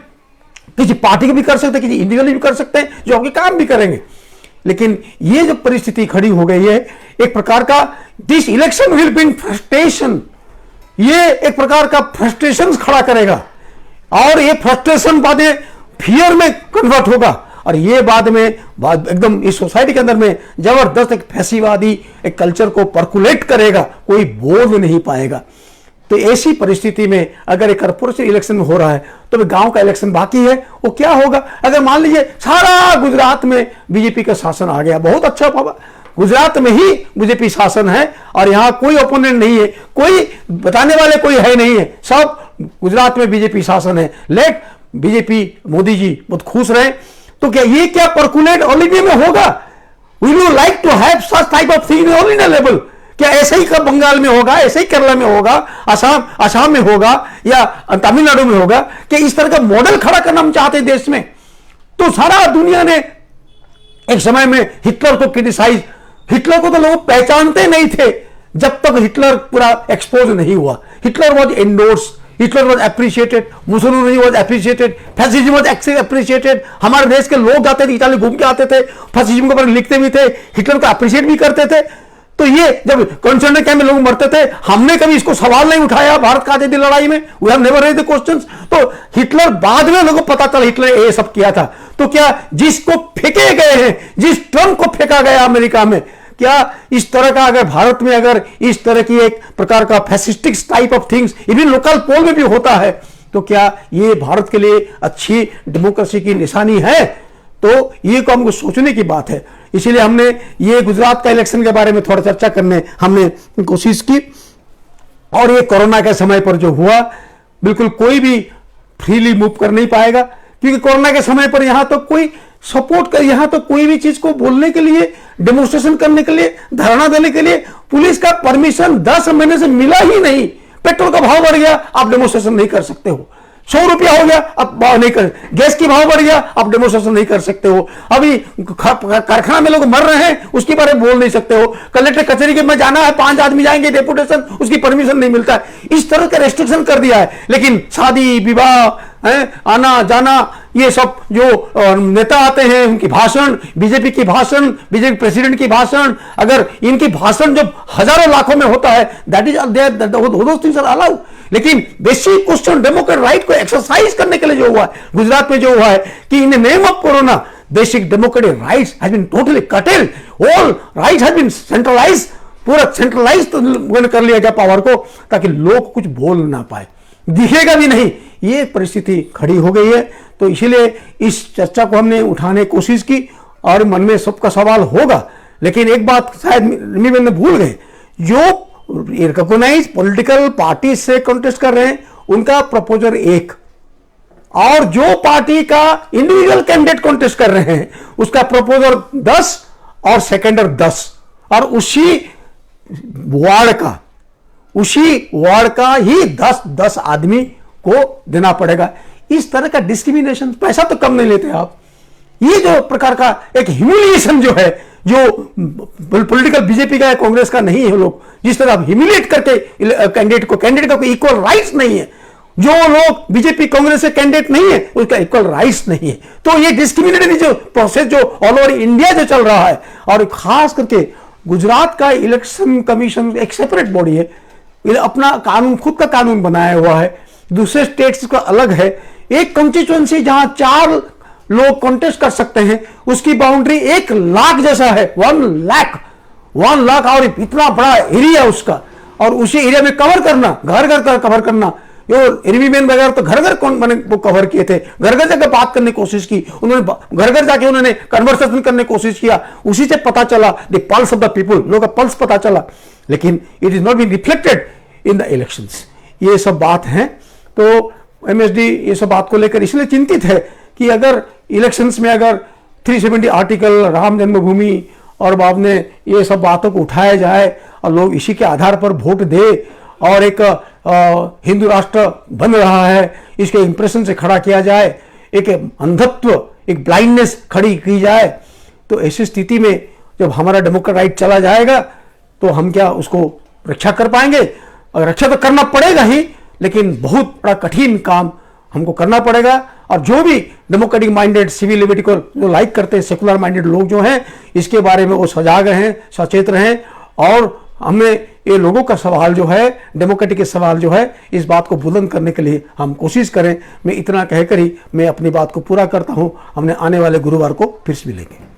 किसी पार्टी को भी कर सकते हैं, किसी इंडिविजुअल भी कर सकते हैं, जो आपके काम भी करेंगे। लेकिन ये जो परिस्थिति खड़ी हो गई है, एक प्रकार का this election will bring frustration, ये एक प्रकार का फ्रस्ट्रेशन खड़ा करेगा, और ये फ्रस्ट्रेशन बाद में फियर में कन्वर्ट होगा, और ये बाद में एकदम इस सोसाइटी के अंदर में जबरदस्त एक फैसीवादी एक कल्चर को परकुलेट करेगा, कोई बोल नहीं पाएगा। तो ऐसी परिस्थिति में अगर एक कॉर्पोरेशन इलेक्शन हो रहा है, तो गांव का इलेक्शन बाकी है, वो क्या होगा? अगर मान लीजिए सारा गुजरात में बीजेपी का शासन आ गया, बहुत अच्छा बाबा, गुजरात में ही बीजेपी शासन है और यहां कोई ओपोनेंट नहीं है, कोई बताने वाले कोई है नहीं है, सब गुजरात में बीजेपी शासन है, लेट बीजेपी, मोदी जी बहुत खुश रहे। तो क्या ये क्या परकुलेट ऑल इंडिया में होगा? Will you like to have such type of thing all India level? क्या ऐसे ही कब बंगाल में होगा, ऐसे ही केरला में होगा, असम में होगा, या तमिलनाडु में होगा? कि इस तरह का मॉडल खड़ा करना हम चाहते हैं देश में। तो सारा दुनिया ने एक समय में हिटलर को क्रिटिसाइज, हिटलर को तो लोग पहचानते नहीं थे जब तक हिटलर पूरा एक्सपोज नहीं हुआ। Hitler was endorse, Hitler was appreciated, Mussolini was appreciated, fascism was appreciated. हमारे देश के लोग जाते थे, इटाली घूम के आते थे, फैसिज्म के बारे में लिखते भी थे, हिटलर को अप्रिशिएट भी करते थे। तो ये जब कंसर्न कैंप में लोग मरते थे, हमने कभी इसको सवाल नहीं उठाया भारत का आजादी लड़ाई में। We have never raise the questions. तो हिटलर बाद में लोगों को पता चला हिटलर ये सब किया था। तो क्या जिसको फेंके गए हैं, जिस ट्रम्प को फेंका गया अमेरिका में, क्या इस तरह का अगर भारत में अगर इस तरह की एक प्रकार का fascistic type of things even local poll में भी होता है, तो क्या ये भारत के लिए अच्छी डेमोक्रेसी की निशानी है? तो ये को हमको सोचने की बात है। इसीलिए हमने ये गुजरात का इलेक्शन के बारे में थोड़ा चर्चा करने हमने कोशिश की। और ये कोरोना के समय पर जो हुआ, बिल्कुल कोई भी फ्रीली मूव कर नहीं पाएगा, क्योंकि कोरोना के समय पर यहां तो कोई सपोर्ट कर, यहां तो कोई भी चीज को बोलने के लिए, डेमोन्स्ट्रेशन करने के लिए, धरना देने के लिए पुलिस का परमिशन 10 महीने से मिला ही नहीं। पेट्रोल का भाव बढ़ गया, आप डेमोन्स्ट्रेशन नहीं कर सकते हो। 100 रुपया हो गया, अब नहीं कर, गैस की भाव बढ़ गया, आप डेमोन्स्ट्रेशन नहीं कर सकते हो। अभी कारखाना में लोग मर रहे हैं, उसके बारे में बोल नहीं सकते हो। कलेक्टर कचहरी के में जाना है, 5 आदमी जाएंगे डेपुटेशन, उसकी परमिशन नहीं मिलता है। इस तरह का रेस्ट्रिक्शन कर दिया है। लेकिन शादी विवाह, आना जाना, ये सब जो नेता आते हैं उनकी भाषण, बीजेपी की भाषण, बीजेपी प्रेसिडेंट की भाषण, अगर इनकी भाषण जब हजारों लाखों में होता है, that is those things are allowed. लेकिन बेसिक क्वेश्चन डेमोक्रेट राइट को एक्सरसाइज करने के लिए जो हुआ है गुजरात में, जो हुआ है कि in the name of corona basic democratic rights has been totally curtailed, all rights has been centralised, पूरा सेंट्रलाइज कर लिया गया पावर को, ताकि लोग कुछ बोल ना पाए, दिखेगा भी नहीं। ये परिस्थिति खड़ी हो गई है। तो इसीलिए इस चर्चा को हमने उठाने की कोशिश की, और मन में सबका सवाल होगा। लेकिन एक बात शायद ने भूल गए, जो रिकॉग्नाइज पॉलिटिकल पार्टी से कॉन्टेस्ट कर रहे हैं उनका प्रपोजल 1, और जो पार्टी का इंडिविजुअल कैंडिडेट कॉन्टेस्ट कर रहे हैं उसका प्रपोजल 10 और सेकेंडर 10, और उसी वार्ड का ही 10 आदमी को देना पड़ेगा। इस तरह का डिस्क्रिमिनेशन, पैसा तो कम नहीं लेते आप। ये जो प्रकार का एक ह्यूमिलिएशन जो है, जो पॉलिटिकल बीजेपी का या कांग्रेस का नहीं है, लोग जिस तरह आप ह्यूमिलिएट करके कैंडिडेट का कोई इक्वल राइट्स नहीं है। जो लोग बीजेपी कांग्रेस से कैंडिडेट नहीं है उसका इक्वल राइट्स नहीं है। तो ये डिस्क्रिमिनेटरी जो प्रोसेस जो ऑल ओवर इंडिया जो चल रहा है, और खास करके गुजरात का इलेक्शन कमीशन एक सेपरेट बॉडी है, अपना कानून, खुद का कानून बनाया हुआ है, दूसरे स्टेट्स का अलग है। एक कंस्टिट्यूएंसी जहां 4 लोग कॉन्टेस्ट कर सकते हैं, उसकी बाउंड्री 1 लाख जैसा है, 1 लाख, और इतना बड़ा एरिया उसका, और उसी एरिया में कवर करना, घर घर कवर करना। एरवीबेन वगैरह तो घर घर कौन मैंने वो कवर किए थे, घर घर जाकर बात करने की कोशिश की, उन्होंने घर घर जाके उन्होंने कन्वर्सेशन करने की कोशिश किया, उसी से पता चला the pulse of the people, लोगों का पल्स पता चला। लेकिन it is not been reflected in the elections. ये सब बात है। तो एमएसडी ये सब बात को लेकर इसलिए चिंतित है कि अगर इलेक्शंस में अगर 370 आर्टिकल, राम जन्मभूमि और बाद में ये सब बातों को उठाया जाए और लोग इसी के आधार पर वोट दे, और एक हिंदू राष्ट्र बन रहा है इसके इंप्रेशन से खड़ा किया जाए, एक अंधत्व, एक ब्लाइंडनेस खड़ी की जाए, तो ऐसी स्थिति में जब हमारा डेमोक्रेट राइट चला जाएगा तो हम क्या उसको रक्षा कर पाएंगे? और रक्षा तो करना पड़ेगा ही, लेकिन बहुत बड़ा कठिन काम हमको करना पड़ेगा। और जो भी डेमोक्रेटिक माइंडेड, सिविल लिबर्टी को जो लाइक करते हैं, सेकुलर माइंडेड लोग जो हैं, इसके बारे में वो सजाग रहें, सचेत रहें। और हमें ये लोगों का सवाल जो है, डेमोक्रेटिक के सवाल जो है, इस बात को बुलंद करने के लिए हम कोशिश करें। मैं इतना कहकर ही मैं अपनी बात को पूरा करता हूं। हमने आने वाले गुरुवार को फिर से मिलेंगे।